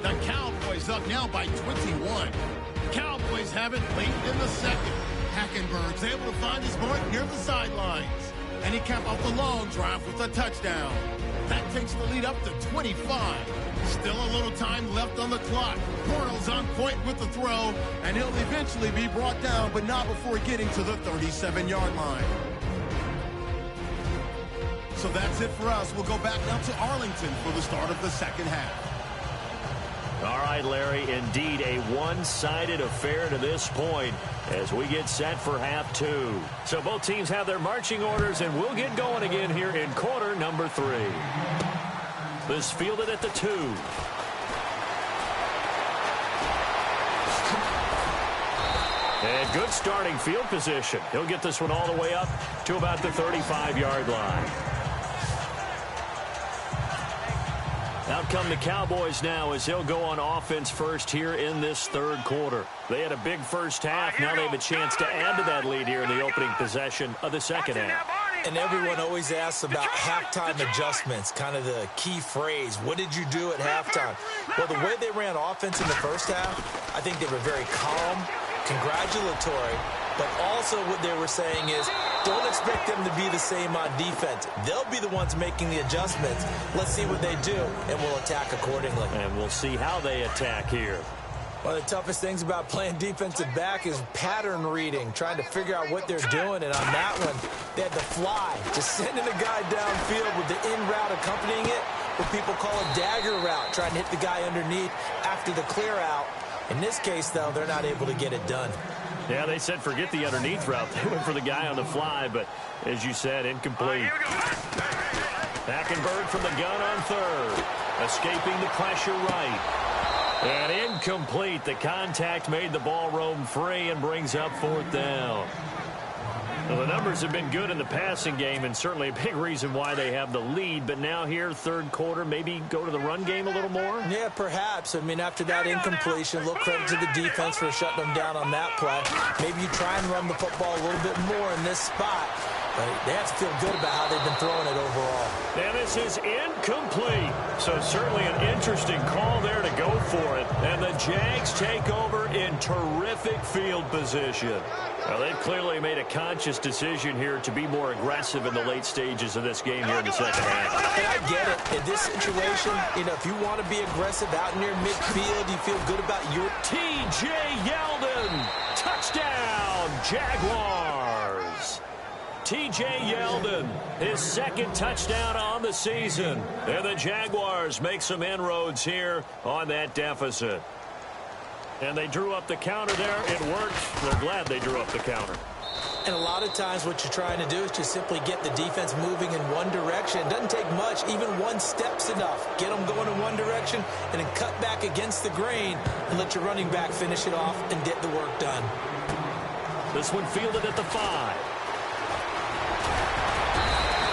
The Cowboys up now by 21. Cowboys have it late in the second. Hackenberg's able to find his mark near the sidelines, and he capped off the long drive with a touchdown. That takes the lead up to 25. Still a little time left on the clock. Bortles on point with the throw, and he'll eventually be brought down, but not before getting to the 37-yard line. So that's it for us. We'll go back now to Arlington for the start of the second half. All right, Larry, indeed a one-sided affair to this point as we get set for half 2. So both teams have their marching orders, and we'll get going again here in quarter number 3. This fielded at the 2. And good starting field position. He'll get this one all the way up to about the 35-yard line. Out come the Cowboys now as they'll go on offense first here in this third quarter. They had a big first half. Now they have a chance to add to that lead here in the opening possession of the second half. And everyone always asks about halftime adjustments, kind of the key phrase. What did you do at halftime? Well, the way they ran offense in the first half, I think they were very calm, congratulatory, but also what they were saying is don't expect them to be the same on defense. They'll be the ones making the adjustments. Let's see what they do, and we'll attack accordingly. And we'll see how they attack here. One of the toughest things about playing defensive back is pattern reading, trying to figure out what they're doing. And on that one, they had the fly, just sending a guy downfield with the in route accompanying it, what people call a dagger route, trying to hit the guy underneath after the clear out. In this case, though, they're not able to get it done. Yeah, they said forget the underneath route. They went for the guy on the fly, but as you said, incomplete. Hackenberg from the gun on third, escaping the pressure right. And incomplete. The contact made the ball roam free and brings up fourth down. Well, the numbers have been good in the passing game and certainly a big reason why they have the lead. But now here, third quarter, maybe go to the run game a little more? Yeah, perhaps. I mean, after that incompletion, a little credit to the defense for shutting them down on that play. Maybe you try and run the football a little bit more in this spot. But they have to feel good about how they've been throwing it overall. And this is incomplete. So certainly an interesting call there to go for it. And the Jags take over in terrific field position. Now, they've clearly made a conscious decision here to be more aggressive in the late stages of this game here in the second half. And I get it. In this situation, you know, if you want to be aggressive out near midfield, you feel good about your T.J. Yeldon. Touchdown, Jaguars. T.J. Yeldon, his second touchdown on the season. And the Jaguars make some inroads here on that deficit. And they drew up the counter there. It worked. They're glad they drew up the counter. And a lot of times what you're trying to do is just simply get the defense moving in one direction. It doesn't take much. Even one step's enough. Get them going in one direction and then cut back against the grain and let your running back finish it off and get the work done. This one fielded at the 5.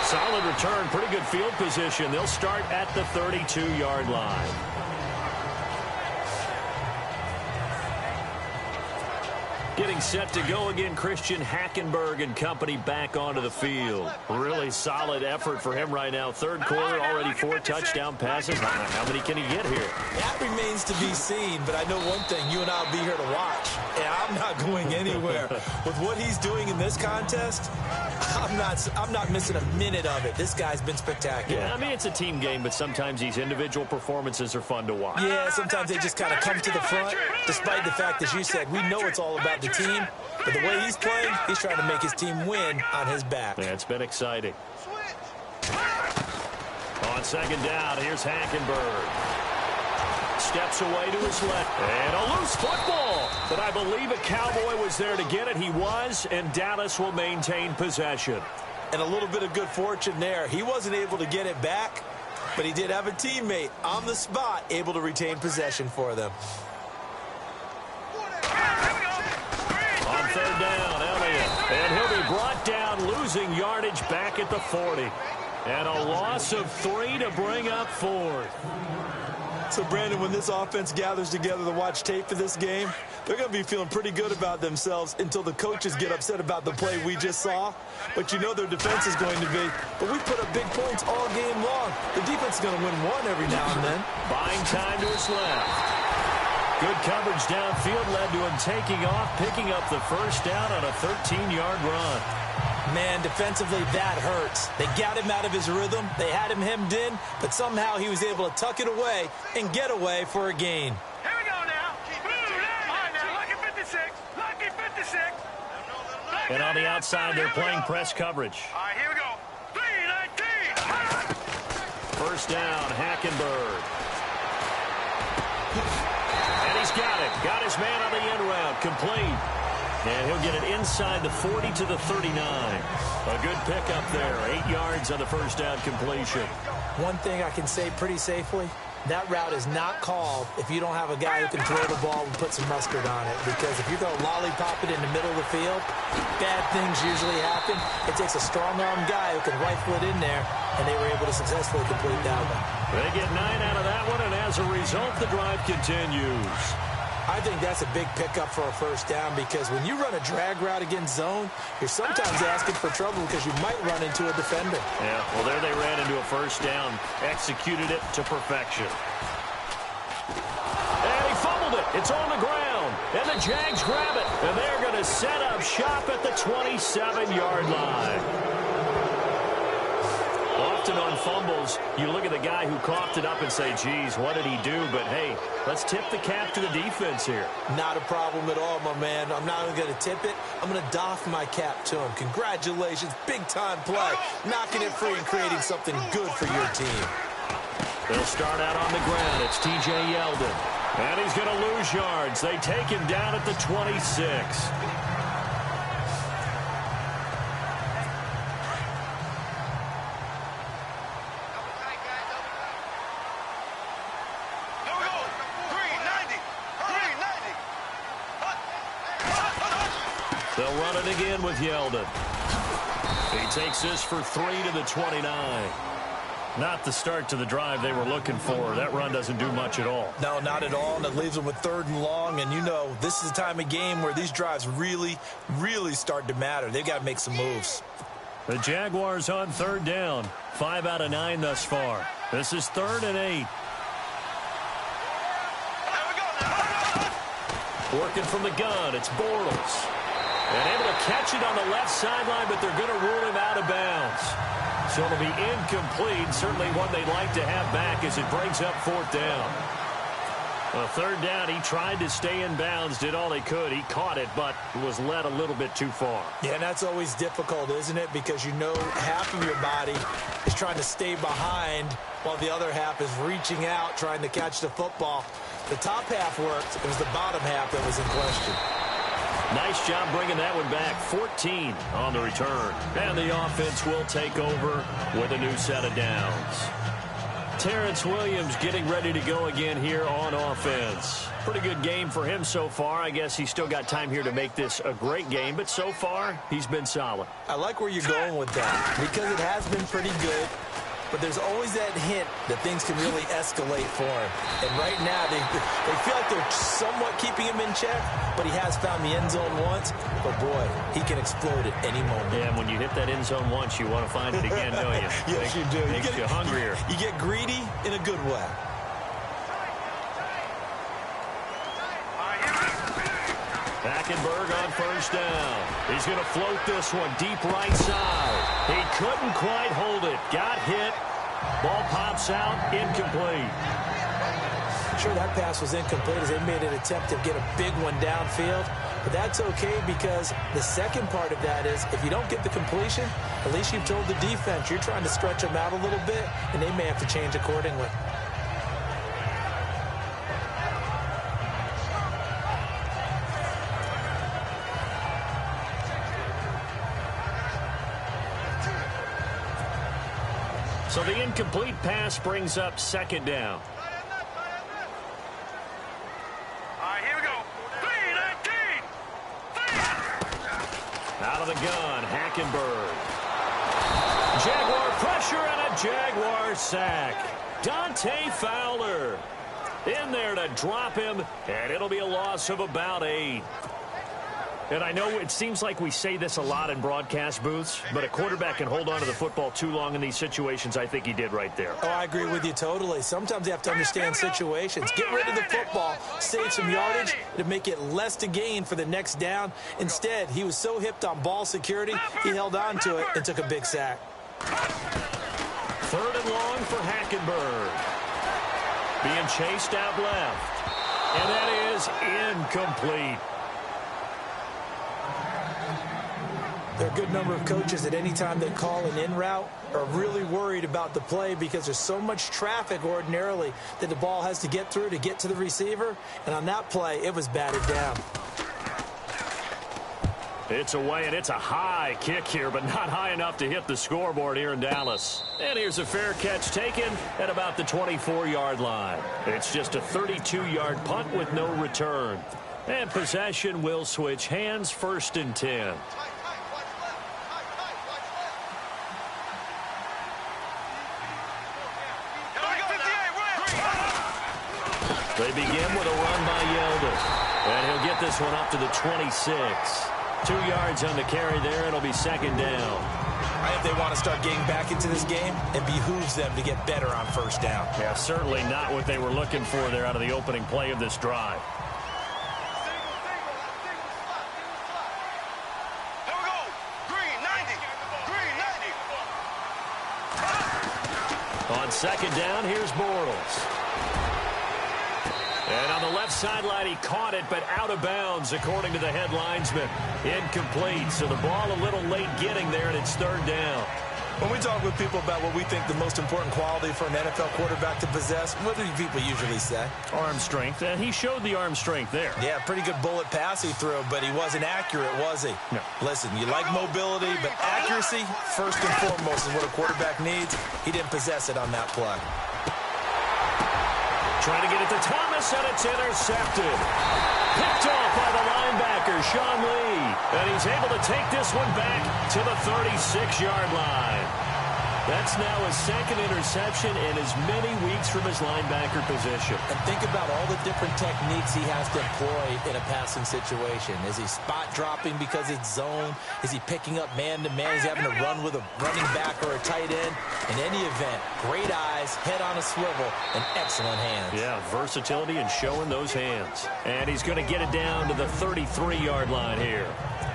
Solid return, pretty good field position. They'll start at the 32-yard line. Getting set to go again, Christian Hackenberg and company back onto the field. Really solid effort for him right now. Third quarter, already 4 touchdown passes. How many can he get here? That remains to be seen, but I know one thing. You and I will be here to watch, and I'm not going anywhere. With what he's doing in this contest, I'm not missing a minute of it. This guy's been spectacular. Yeah, I mean, it's a team game, but sometimes these individual performances are fun to watch. Yeah, sometimes they just kind of come to the front, despite the fact, as you said, we know it's all about the team, but the way he's playing, he's trying to make his team win on his back. Yeah, it's been exciting. On second down, here's Hackenberg. Steps away to his left. And a loose football. But I believe a Cowboy was there to get it. He was, and Dallas will maintain possession. And a little bit of good fortune there. He wasn't able to get it back, but he did have a teammate on the spot able to retain possession for them. On third down, Elliott. And he'll be brought down, losing yardage back at the 40. And a loss of 3 to bring up 4th. So, Brandon, when this offense gathers together to watch tape of this game, they're going to be feeling pretty good about themselves until the coaches get upset about the play we just saw. But you know their defense is going to be. But we put up big points all game long. The defense is going to win one every now and then. Buying time to his left. Good coverage downfield led to him taking off, picking up the first down on a 13-yard run. Man, defensively, that hurts. They got him out of his rhythm. They had him hemmed in, but somehow he was able to tuck it away and get away for a gain. Here we go now. All right, now, lucky 56. Lucky 56. And on the outside, they're playing press coverage. All right, here we go. 3-19. First down, Hackenberg. And he's got it. Got his man on the end route. Complete. And he'll get it inside the 40 to the 39. A good pickup there. 8 yards on the first down completion. One thing I can say pretty safely, that route is not called if you don't have a guy who can throw the ball and put some mustard on it. Because if you're going to lollipop it in the middle of the field, bad things usually happen. It takes a strong-arm guy who can rifle it in there, and they were able to successfully complete that one. They get 9 out of that one, and as a result, the drive continues. I think that's a big pickup for a first down because when you run a drag route against zone, you're sometimes asking for trouble because you might run into a defender. Yeah, well, there they ran into a first down, executed it to perfection. And he fumbled it. It's on the ground, and the Jags grab it, and they're going to set up shop at the 27-yard line. Often on fumbles, you look at the guy who coughed it up and say, geez, what did he do? But, hey, let's tip the cap to the defense here. Not a problem at all, my man. I'm not even going to tip it. I'm going to doff my cap to him. Congratulations, big-time play. Knocking it free and creating something good for your team. They'll start out on the ground. It's T.J. Yeldon. And he's going to lose yards. They take him down at the 26. They'll run it again with Yeldon. He takes this for 3 to the 29. Not the start to the drive they were looking for. That run doesn't do much at all. No, not at all, and it leaves them with 3rd and long. And, you know, this is the time of game where these drives really, really start to matter. They've got to make some moves. The Jaguars on 3rd down. 5 out of 9 thus far. This is 3rd and 8. Working from the gun, it's Bortles. And able to catch it on the left sideline, but they're going to rule him out of bounds. So it'll be incomplete. Certainly one they'd like to have back as it brings up 4th down. 3rd down, he tried to stay in bounds, did all he could. He caught it, but was led a little bit too far. Yeah, and that's always difficult, isn't it? Because you know half of your body is trying to stay behind while the other half is reaching out, trying to catch the football. The top half worked. It was the bottom half that was in question. Nice job bringing that one back. 14 on the return. And the offense will take over with a new set of downs. Terrence Williams getting ready to go again here on offense. Pretty good game for him so far. I guess he's still got time here to make this a great game, but so far, he's been solid. I like where you're going with that because it has been pretty good. But there's always that hint that things can really escalate for him. And right now, they feel like they're somewhat keeping him in check, but he has found the end zone once. But, boy, he can explode at any moment. Yeah, when you hit that end zone once, you want to find it again, don't you? Yes, you do. Makes you hungrier. You get greedy in a good way. Hackenberg on 1st down. He's going to float this one deep right side. He couldn't quite hold it. Got hit. Ball pops out. Incomplete. Sure, that pass was incomplete as they made an attempt to get a big one downfield. But that's okay because the second part of that is if you don't get the completion, at least you've told the defense you're trying to stretch them out a little bit, and they may have to change accordingly. So the incomplete pass brings up 2nd down. All right, here we go. 3-19. Out of the gun, Hackenberg. Jaguar pressure and a Jaguar sack. Dante Fowler in there to drop him, and it'll be a loss of about 8. And I know it seems like we say this a lot in broadcast booths, but a quarterback can hold on to the football too long in these situations. I think he did right there. Oh, I agree with you totally. Sometimes you have to understand situations. Get rid of the football, save some yardage to make it less to gain for the next down. Instead, he was so hipped on ball security, he held on to it and took a big sack. 3rd and long for Hackenberg. Being chased out left. And that is incomplete. There are a good number of coaches at any time they call an in route are really worried about the play because there's so much traffic ordinarily that the ball has to get through to get to the receiver. And on that play, it was batted down. It's away, and it's a high kick here, but not high enough to hit the scoreboard here in Dallas. And here's a fair catch taken at about the 24-yard line. It's just a 32-yard punt with no return. And possession will switch hands, 1st and 10. They begin with a run by Yeldon. And he'll get this one up to the 26. 2 yards on the carry there. It'll be 2nd down. If they want to start getting back into this game, it behooves them to get better on 1st down. Yeah, certainly not what they were looking for there out of the opening play of this drive. Here we go. Green 90. Green 90. On 2nd down, here's Bortles. And on the left sideline, he caught it, but out of bounds, according to the head linesman. Incomplete, so the ball a little late getting there, and it's 3rd down. When we talk with people about what we think the most important quality for an NFL quarterback to possess, what do people usually say? Arm strength, and he showed the arm strength there. Yeah, pretty good bullet pass he threw, but he wasn't accurate, was he? No. Listen, you like mobility, but accuracy, first and foremost, is what a quarterback needs. He didn't possess it on that play. Trying to get it to Thomas, and it's intercepted. Picked off by the linebacker, Sean Lee. And he's able to take this one back to the 36-yard line. That's now his 2nd interception in as many weeks from his linebacker position. And think about all the different techniques he has to employ in a passing situation. Is he spot dropping because it's zone? Is he picking up man-to-man? Is he having to run with a running back or a tight end? In any event, great eyes, head on a swivel, and excellent hands. Yeah, versatility and showing those hands. And he's going to get it down to the 33-yard line here.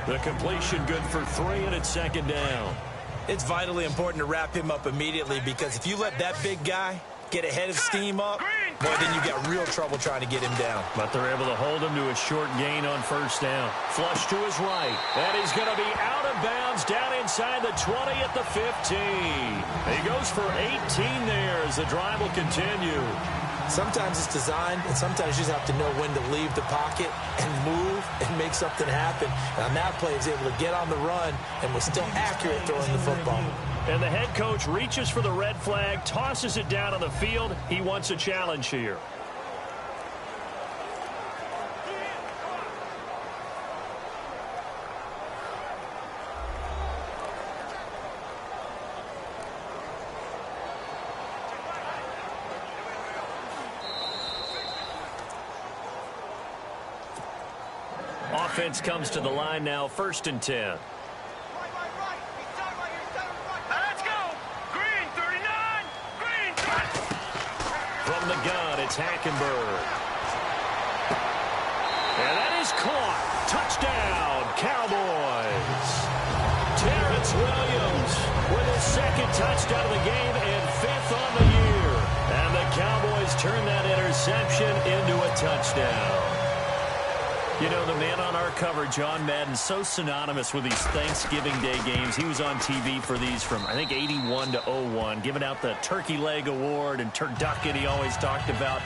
The completion good for 3, and it's 2nd down. It's vitally important to wrap him up immediately, because if you let that big guy get ahead of steam up, boy, then you got real trouble trying to get him down. But they're able to hold him to a short gain on 1st down. Flush to his right. And he's going to be out of bounds down inside the 20 at the 15. He goes for 18 there as the drive will continue. Sometimes it's designed, and sometimes you just have to know when to leave the pocket and move and make something happen. And on that play, he was able to get on the run and was still accurate throwing the football. And the head coach reaches for the red flag, tosses it down on the field. He wants a challenge here. Offense comes to the line now, 1st and 10. Let's go. Green 39. Green 30. From the gun, it's Hackenberg. And that is caught. Touchdown, Cowboys. Terrence Williams with his 2nd touchdown of the game and 5th on the year. And the Cowboys turn that interception into a touchdown. You know, the man on our cover, John Madden, so synonymous with these Thanksgiving Day games. He was on TV for these from, I think, 81 to 01, giving out the Turkey Leg Award and turducken he always talked about.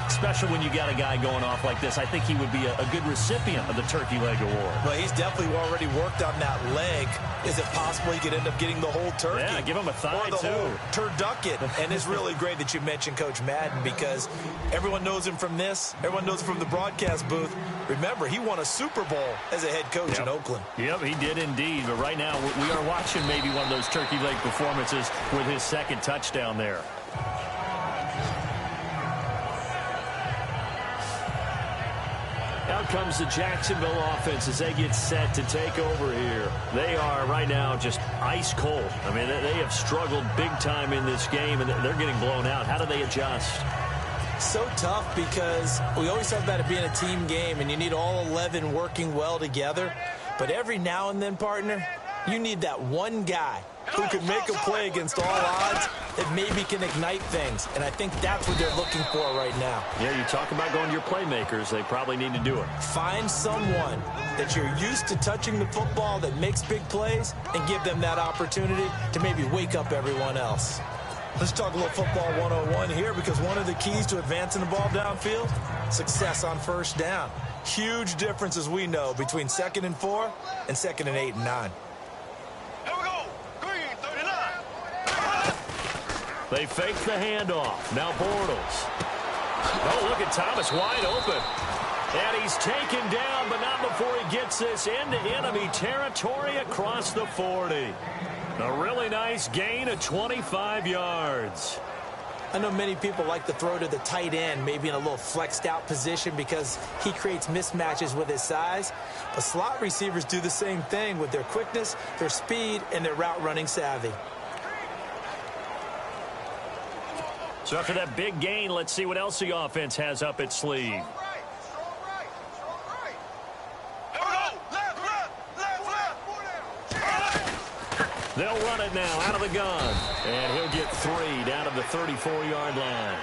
Special when you got a guy going off like this. I think he would be a good recipient of the Turkey Leg Award. Well, he's definitely already worked on that leg. Is it possible he could end up getting the whole turkey? Yeah, give him a thigh, or the too. whole turducken. And it's really great that you mentioned Coach Madden, because everyone knows him from this. Everyone knows him from the broadcast booth. Remember, he won a Super Bowl as a head coach in Oakland. Yep, he did indeed. But right now, we are watching maybe one of those turkey leg performances with his 2nd touchdown there. Out comes the Jacksonville offense as they get set to take over here. They are right now just ice cold. I mean, they have struggled big time in this game, and they're getting blown out. How do they adjust? So tough, because we always talk about it being a team game, and you need all 11 working well together. But every now and then, partner, you need that one guy who can make a play against all odds that maybe can ignite things. And I think that's what they're looking for right now. Yeah, you talk about going to your playmakers. They probably need to do it. Find someone that you're used to touching the football that makes big plays and give them that opportunity to maybe wake up everyone else. Let's talk a little football 101 here, because one of the keys to advancing the ball downfield, success on 1st down. Huge difference, as we know, between 2nd and 4 and 2nd and 8 and 9. Here we go. Green, 39. They fake the handoff. Now Bortles. Oh, look at Thomas wide open. And he's taken down, but not before he gets this into enemy territory across the 40. A really nice gain of 25 yards. I know many people like to throw to the tight end, maybe in a little flexed out position because he creates mismatches with his size. But slot receivers do the same thing with their quickness, their speed, and their route running savvy. So after that big gain, let's see what else the offense has up its sleeve. They'll run it now out of the gun. And he'll get 3 down to the 34-yard line.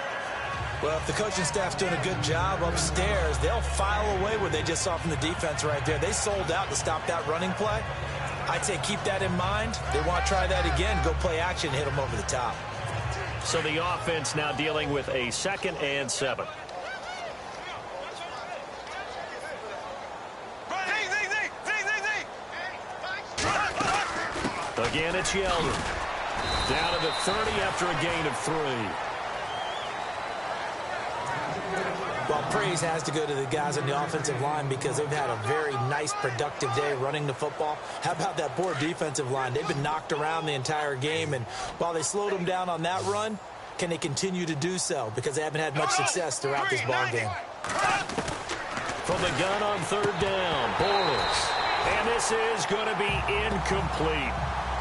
Well, if the coaching staff's doing a good job upstairs, they'll file away what they just saw from the defense right there. They sold out to stop that running play. I'd say keep that in mind. They want to try that again, go play action, hit them over the top. So the offense now dealing with a 2nd and 7. Again, it's Yeldon. Down to the 30 after a gain of 3. Well, praise has to go to the guys on the offensive line because they've had a very nice, productive day running the football. How about that poor defensive line? They've been knocked around the entire game, and while they slowed them down on that run, can they continue to do so? Because they haven't had much success throughout this ball game. From the gun on 3rd down, Bortles. And this is going to be incomplete.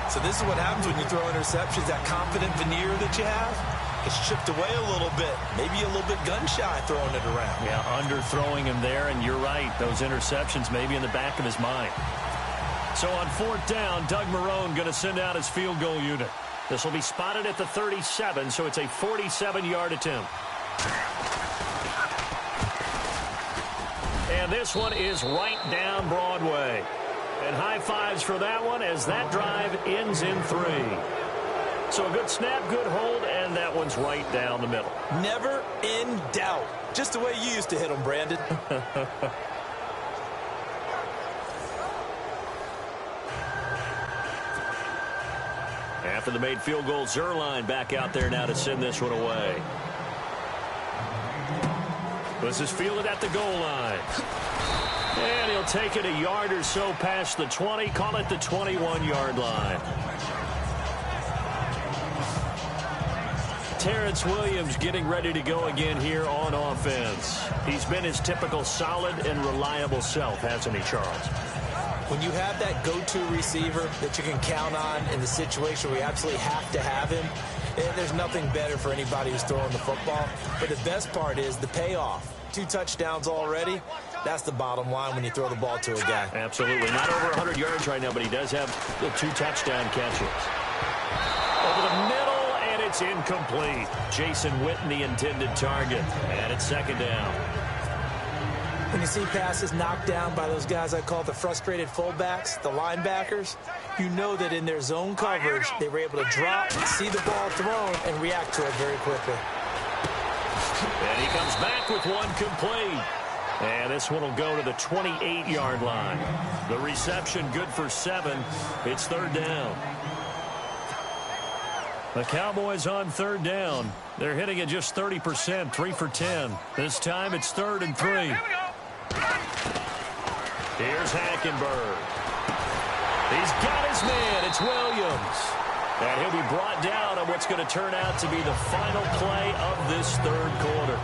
So this is what happens when you throw interceptions. That confident veneer that you have gets chipped away a little bit. Maybe a little bit gun-shy throwing it around. Yeah, underthrowing him there, and you're right. Those interceptions maybe in the back of his mind. So on 4th down, Doug Marrone going to send out his field goal unit. This will be spotted at the 37, so it's a 47-yard attempt. And this one is right down Broadway. And high fives for that one as that drive ends in 3. So a good snap, good hold, and that one's right down the middle. Never in doubt. Just the way you used to hit them, Brandon. After the made field goal, Zerline back out there now to send this one away. This is fielded at the goal line. And he'll take it a yard or so past the 20, call it the 21-yard line. Terrence Williams getting ready to go again here on offense. He's been his typical solid and reliable self, hasn't he, Charles? When you have that go-to receiver that you can count on in the situation where you absolutely have to have him, there's nothing better for anybody who's throwing the football. But the best part is the payoff. 2 touchdowns already. That's the bottom line when you throw the ball to a guy. Absolutely. Not over 100 yards right now, but he does have the 2 touchdown catches. Over the middle, and it's incomplete. Jason Witten, the intended target. And it's 2nd down. When you see passes knocked down by those guys I call the frustrated fullbacks, the linebackers, you know that in their zone coverage, they were able to drop, see the ball thrown, and react to it very quickly. And he comes back with one complete. And this one will go to the 28-yard line. The reception good for 7. It's 3rd down. The Cowboys on 3rd down. They're hitting at just 30%, 3 for 10. This time it's 3rd and 3. Here's Hackenberg. He's got his man. It's Williams. And he'll be brought down on what's going to turn out to be the final play of this 3rd quarter.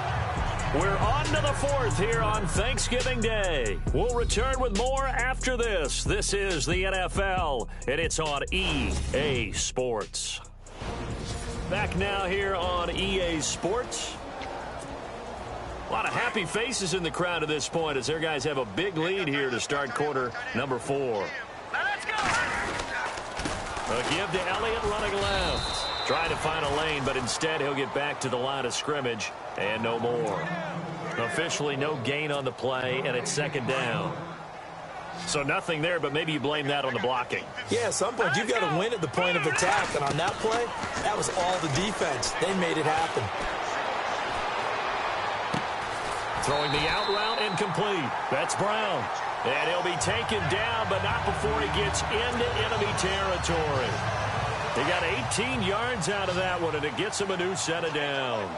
We're on to the 4th here on Thanksgiving Day. We'll return with more after this. This is the NFL, and it's on EA Sports. Back now here on EA Sports. A lot of happy faces in the crowd at this point as their guys have a big lead here to start quarter number 4. Now let's go. A give to Elliott running left. Trying to find a lane, but instead he'll get back to the line of scrimmage and no more. Officially no gain on the play, and it's 2nd down. So nothing there, but maybe you blame that on the blocking. Yeah, at some point you've got to win at the point of attack, and on that play, that was all the defense. They made it happen. Throwing the out route, complete. That's Brown. And he'll be taken down, but not before he gets into enemy territory. He got 18 yards out of that one, and it gets him a new set of downs.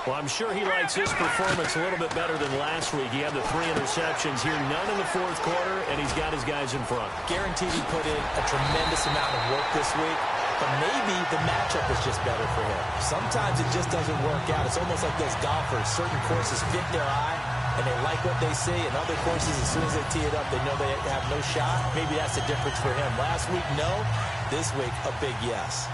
Well, I'm sure he likes his performance a little bit better than last week. He had the 3 interceptions here, none in the fourth quarter, and he's got his guys in front. Guaranteed he put in a tremendous amount of work this week, but maybe the matchup is just better for him. Sometimes it just doesn't work out. It's almost like those golfers. Certain courses fit their eye, and they like what they see. And other courses, as soon as they tee it up, they know they have no shot. Maybe that's the difference for him. Last week, no. This week, a big yes.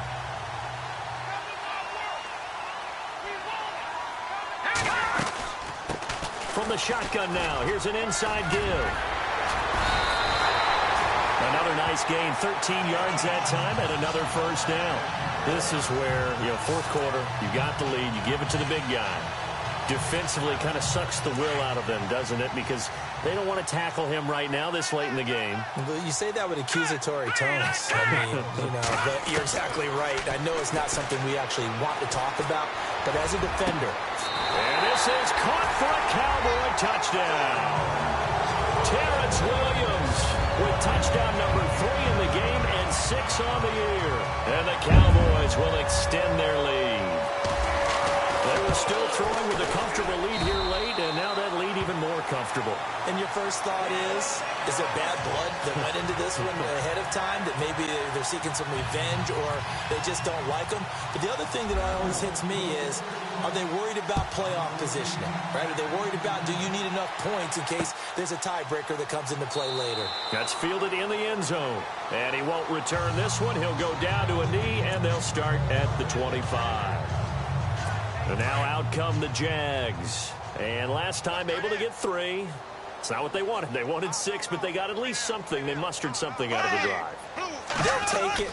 From the shotgun now, here's an inside give. Another nice gain, 13 yards that time, and another first down. This is where, fourth quarter, you got the lead, you give it to the big guy. Defensively kind of sucks the will out of them, doesn't it? Because they don't want to tackle him right now this late in the game. Well, you say that with accusatory tones. I mean, but you're exactly right. I know it's not something we actually want to talk about, but as a defender. And this is caught for a Cowboy touchdown. Terrence Williams with touchdown number 3 in the game and 6 on the year. And the Cowboys will extend their lead. They were still throwing with a comfortable lead here late, and now that lead even more comfortable. And your first thought is there bad blood that went into this one ahead of time, that maybe they're seeking some revenge or they just don't like them? But the other thing that always hits me is, are they worried about playoff positioning? Right? Are they worried about, do you need enough points in case there's a tiebreaker that comes into play later? That's fielded in the end zone. And he won't return this one. He'll go down to a knee, and they'll start at the 25. And now out come the Jags. And last time able to get 3. It's not what they wanted. They wanted 6, but they got at least something. They mustered something out of the drive. They'll take it.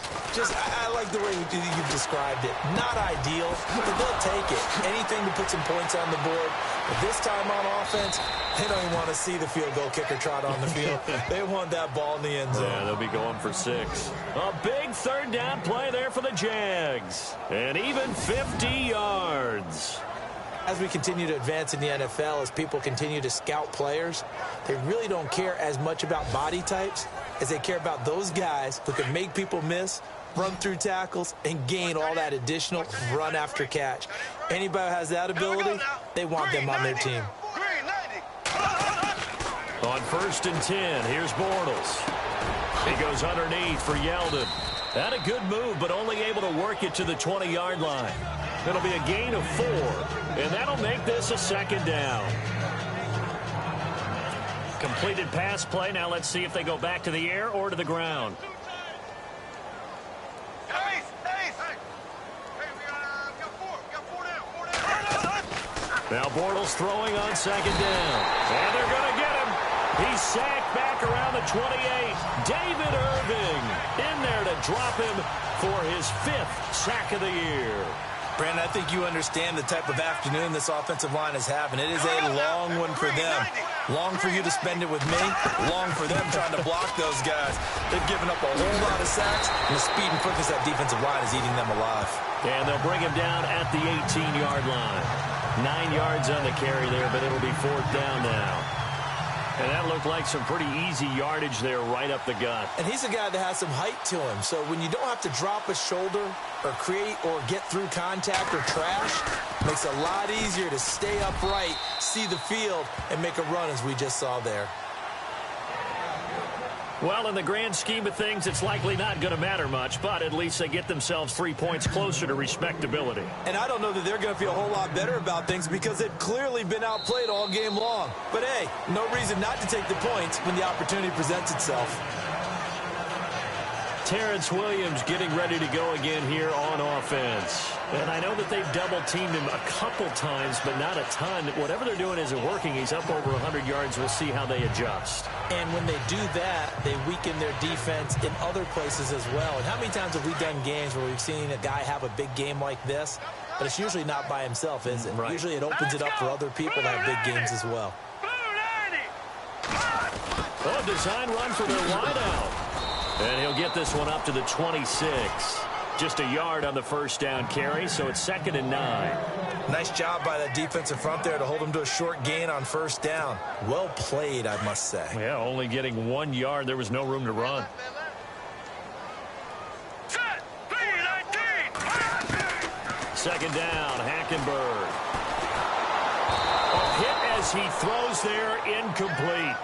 I like the way you've described it. Not ideal, but they'll take it. Anything to put some points on the board. But this time on offense, they don't even want to see the field goal kicker trot on the field. They want that ball in the end zone. Yeah, they'll be going for 6. A big third down play there for the Jags. And even 50 yards. As we continue to advance in the NFL, as people continue to scout players, they really don't care as much about body types as they care about those guys who can make people miss, run through tackles, and gain all that additional run after catch. Anybody who has that ability, they want them on their team. On 1st and 10, here's Bortles. He goes underneath for Yeldon. Had a good move, but only able to work it to the 20-yard line. It'll be a gain of 4, and that'll make this a 2nd down. Completed pass play. Now let's see if they go back to the air or to the ground. Now Bortles throwing on 2nd down. And they're going to get him. He's sacked back around the 28. David Irving in there to drop him for his 5th sack of the year. Brandon, I think you understand the type of afternoon this offensive line is having. It is a long one for them. Long for you to spend it with me. Long for them trying to block those guys. They've given up a whole lot of sacks, and the speed and quickness of that defensive line is eating them alive. And they'll bring him down at the 18-yard line. 9 yards on the carry there, but it'll be 4th down now. And that looked like some pretty easy yardage there right up the gut. And he's a guy that has some height to him. So when you don't have to drop a shoulder or create or get through contact or trash, it makes it a lot easier to stay upright, see the field, and make a run as we just saw there. Well, in the grand scheme of things, it's likely not going to matter much, but at least they get themselves 3 points closer to respectability. And I don't know that they're going to feel a whole lot better about things because they've clearly been outplayed all game long. But, hey, no reason not to take the points when the opportunity presents itself. Terrence Williams getting ready to go again here on offense. And I know that they've double-teamed him a couple times, but not a ton. Whatever they're doing isn't working. He's up over 100 yards. We'll see how they adjust. And when they do that, they weaken their defense in other places as well. And how many times have we done games where we've seen a guy have a big game like this? But it's usually not by himself, is it? Right. Usually it opens it up for other people to have big games as well. Oh, design run for their wideout. And he'll get this one up to the 26. Just a yard on the first down carry, so it's 2nd and 9. Nice job by that defensive front there to hold him to a short gain on first down. Well played, I must say. Yeah, only getting 1 yard. There was no room to run. Set. 3-19. 2nd down, Hackenberg. A hit as he throws there, incomplete.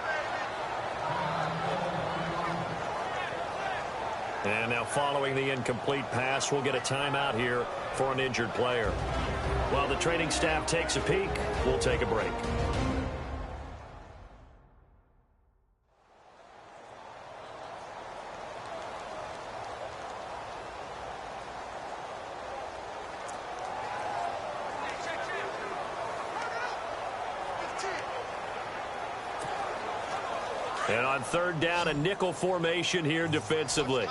And now following the incomplete pass, we'll get a timeout here for an injured player. While the training staff takes a peek, we'll take a break. And on 3rd down, a nickel formation here defensively.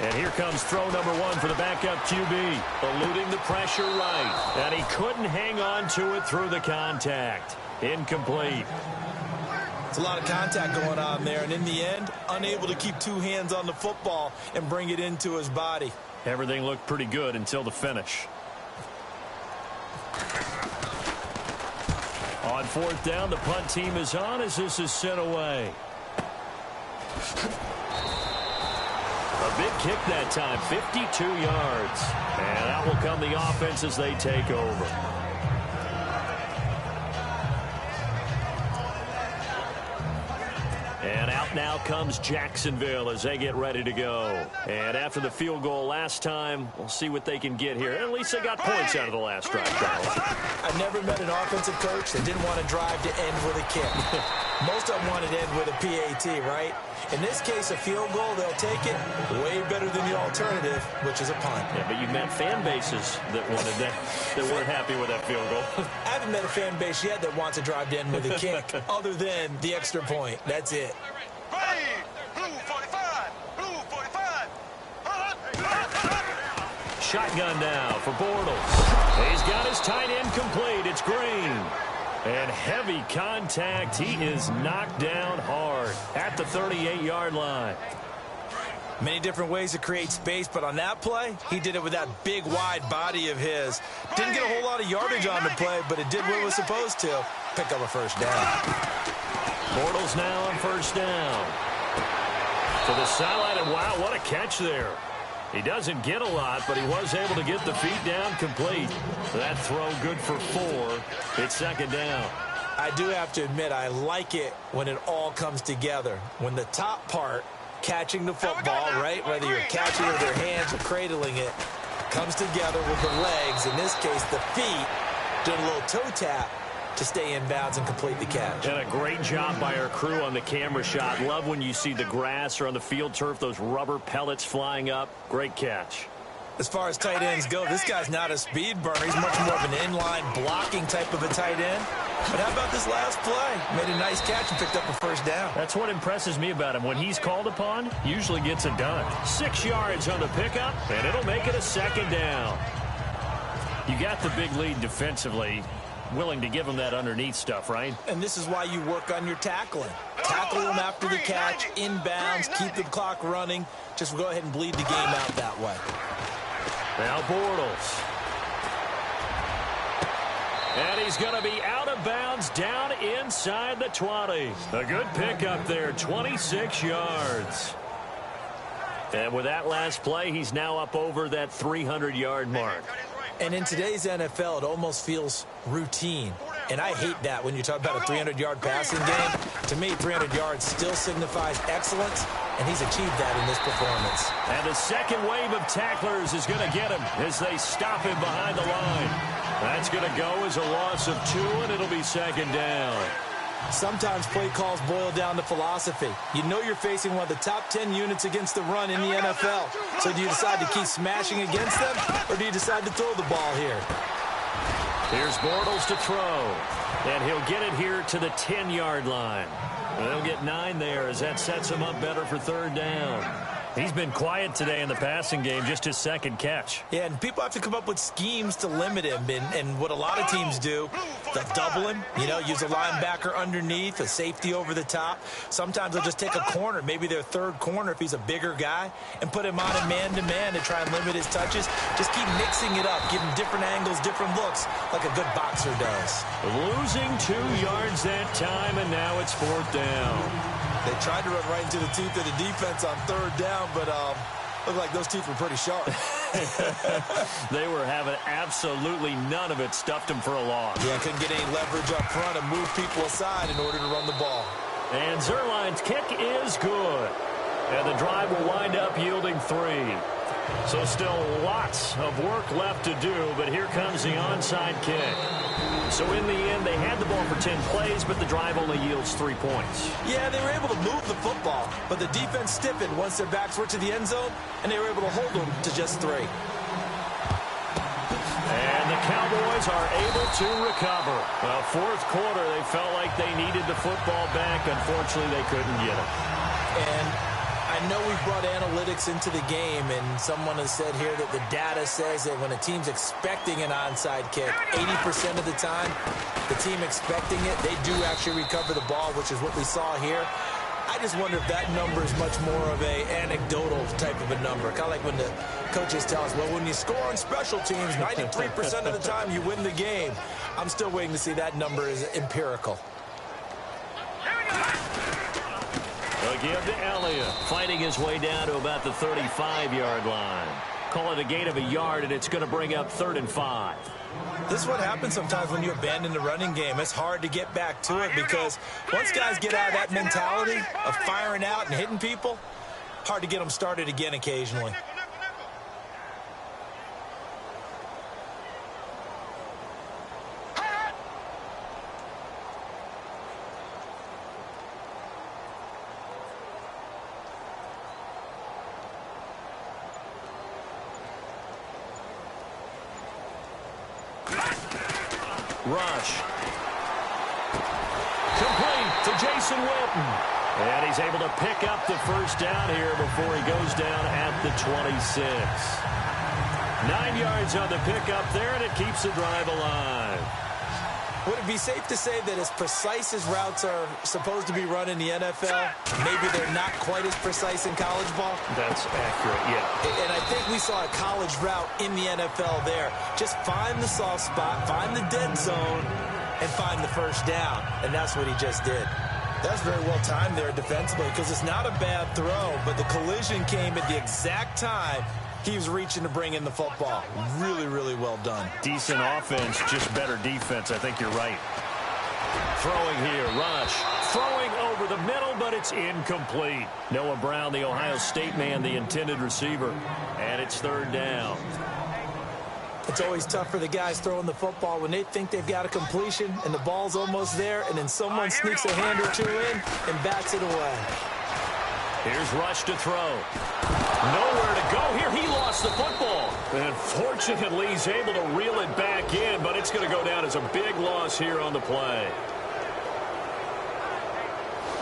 And here comes throw number 1 for the backup QB. Eluding the pressure right. And he couldn't hang on to it through the contact. Incomplete. It's a lot of contact going on there, and in the end, unable to keep 2 hands on the football and bring it into his body. Everything looked pretty good until the finish. On 4th down, the punt team is on as this is sent away. A big kick that time, 52 yards. And out will come the offense as they take over. And out now comes Jacksonville as they get ready to go. And after the field goal last time, we'll see what they can get here. At least they got points out of the last drive, Charles. I've never met an offensive coach that didn't want to drive to end with a kick. Most of them want to end with a PAT, right? In this case, a field goal, they'll take it way better than the alternative, which is a punt. Yeah, but you've met fan bases that wanted that weren't happy with that field goal. I haven't met a fan base yet that wants to drive to end with a kick, other than the extra point. That's it. Shotgun now for Bortles. He's got his tight end complete. It's Green. And heavy contact. He is knocked down hard at the 38-yard line. Many different ways to create space, but on that play, he did it with that big, wide body of his. Didn't get a whole lot of yardage on the play, but it did what it was supposed to. Pick up a first down. Bortles now on first down. To the sideline, and wow, what a catch there. He doesn't get a lot, but he was able to get the feet down complete. That throw good for 4. It's 2nd down. I do have to admit, I like it when it all comes together. When the top part, catching the football, right, whether you're catching it with your hands or cradling it, comes together with the legs, in this case the feet, doing a little toe tap to stay in bounds and complete the catch. And a great job by our crew on the camera shot. Love when you see the grass or on the field turf, those rubber pellets flying up. Great catch. As far as tight ends go, this guy's not a speed burner. He's much more of an inline blocking type of a tight end. But how about this last play? Made a nice catch and picked up a first down. That's what impresses me about him. When he's called upon, usually gets it done. 6 yards on the pickup, and it'll make it a 2nd down. You got the big lead defensively. Willing to give him that underneath stuff, right? And this is why you work on your tackling. Tackle him after the catch, inbounds, keep the clock running. Just go ahead and bleed the game out that way. Now Bortles. And he's going to be out of bounds down inside the 20. A good pickup there, 26 yards. And with that last play, he's now up over that 300-yard mark. And in today's NFL, it almost feels routine. And I hate that when you talk about a 300-yard passing game. To me, 300 yards still signifies excellence, and he's achieved that in this performance. And the second wave of tacklers is going to get him as they stop him behind the line. That's going to go as a loss of 2, and it'll be 2nd down. Sometimes play calls boil down to philosophy. You know you're facing one of the top 10 units against the run in the NFL. So do you decide to keep smashing against them, or do you decide to throw the ball here? Here's Bortles to throw. And he'll get it here to the 10-yard line. They'll get 9 there as that sets him up better for 3rd down. He's been quiet today in the passing game, just his second catch. Yeah, and people have to come up with schemes to limit him. And what a lot of teams do, they'll double him, use a linebacker underneath, a safety over the top. Sometimes they'll just take a corner, maybe their third corner if he's a bigger guy, and put him on a man-to-man to try and limit his touches. Just keep mixing it up, give him different angles, different looks, like a good boxer does. Losing 2 yards that time, and now it's 4th down. They tried to run right into the teeth of the defense on 3rd down, but looked like those teeth were pretty sharp. They were having absolutely none of it. Stuffed him for a loss. Yeah, couldn't get any leverage up front and move people aside in order to run the ball. And Zerline's kick is good. And the drive will wind up yielding 3. So still lots of work left to do, but here comes the onside kick. So in the end, they had the ball for 10 plays, but the drive only yields 3 points. Yeah, they were able to move the football, but the defense stiffened once their backs were to the end zone, and they were able to hold them to just 3. And the Cowboys are able to recover. Well, 4th quarter, they felt like they needed the football back. Unfortunately, they couldn't get it. And I know we've brought analytics into the game, and someone has said here that the data says that when a team's expecting an onside kick, 80% of the time, the team expecting it, they do actually recover the ball, which is what we saw here. I just wonder if that number is much more of a anecdotal type of a number. Kind of like when the coaches tell us, well, when you score on special teams, 93% of the time you win the game. I'm still waiting to see that number is empirical. They'll give to Elliott, fighting his way down to about the 35-yard line. Call it a gain of a yard, and it's going to bring up 3rd and 5. This is what happens sometimes when you abandon the running game. It's hard to get back to it because once guys get out of that mentality of firing out and hitting people, hard to get them started again occasionally. Rush. Complete to Jason Witten. And he's able to pick up the 1st down here before he goes down at the 26. 9 yards on the pickup there, and it keeps the drive alive. Would it be safe to say that as precise as routes are supposed to be run in the NFL, maybe they're not quite as precise in college ball? That's accurate, yeah. And I think we saw a college route in the NFL there. Just find the soft spot, find the dead zone, and find the 1st down. And that's what he just did. That's very well timed there defensively because it's not a bad throw, but the collision came at the exact time he was reaching to bring in the football. Really, really well done. Decent offense, just better defense. I think you're right. Throwing here, Rush. Throwing over the middle, but it's incomplete. Noah Brown, the Ohio State man, the intended receiver. And it's 3rd down. It's always tough for the guys throwing the football when they think they've got a completion and the ball's almost there, and then someone sneaks a hand or 2 in and bats it away. Here's Rush to throw. Nowhere to go here. He lost the football. And fortunately, he's able to reel it back in, but it's going to go down as a big loss here on the play.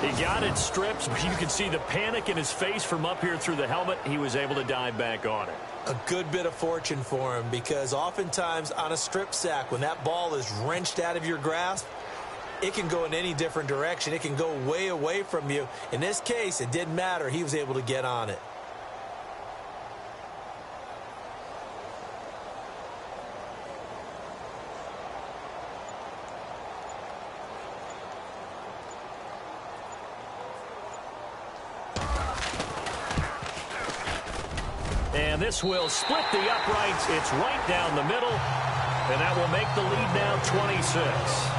He got it stripped, but you can see the panic in his face from up here through the helmet. He was able to dive back on it. A good bit of fortune for him because oftentimes on a strip sack, when that ball is wrenched out of your grasp, it can go in any different direction. It can go way away from you. In this case, it didn't matter. He was able to get on it. And this will split the uprights. It's right down the middle. And that will make the lead now 26.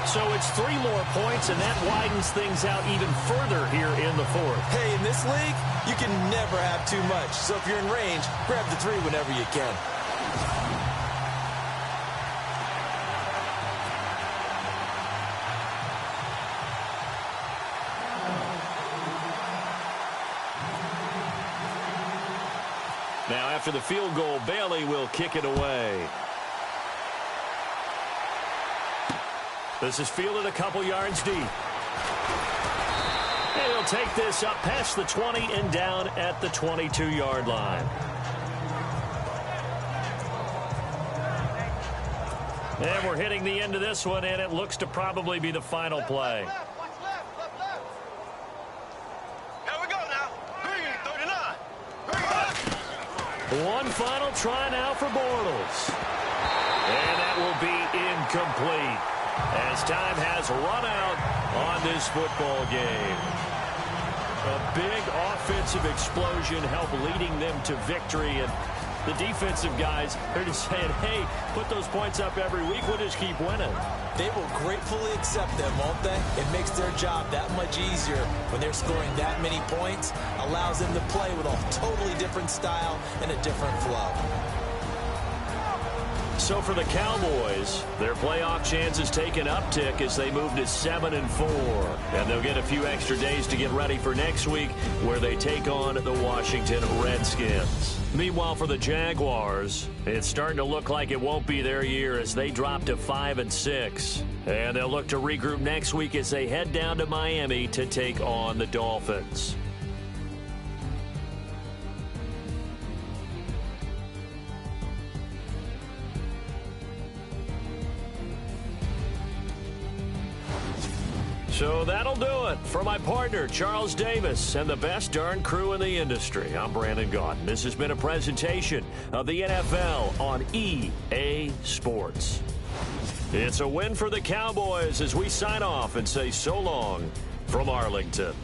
So it's 3 more points, and that widens things out even further here in the 4th. Hey, in this league, you can never have too much. So if you're in range, grab the 3 whenever you can. Now, after the field goal, Bailey will kick it away. This is fielded a couple yards deep. And he'll take this up past the 20 and down at the 22-yard line. And we're hitting the end of this one, and it looks to probably be the final play. One final try now for Bortles. And that will be incomplete as time has run out on this football game. A big offensive explosion helped leading them to victory. And the defensive guys are just saying, hey, put those points up every week. We'll just keep winning. They will gratefully accept them, won't they? It makes their job that much easier when they're scoring that many points. Allows them to play with a totally different style and a different flow. So for the Cowboys, their playoff chances take an uptick as they move to 7-4. And they'll get a few extra days to get ready for next week, where they take on the Washington Redskins. Meanwhile, for the Jaguars, it's starting to look like it won't be their year as they drop to 5-6. And they'll look to regroup next week as they head down to Miami to take on the Dolphins. So that'll do it. For my partner, Charles Davis, and the best darn crew in the industry, I'm Brandon Gaudin. This has been a presentation of the NFL on EA Sports. It's a win for the Cowboys as we sign off and say so long from Arlington.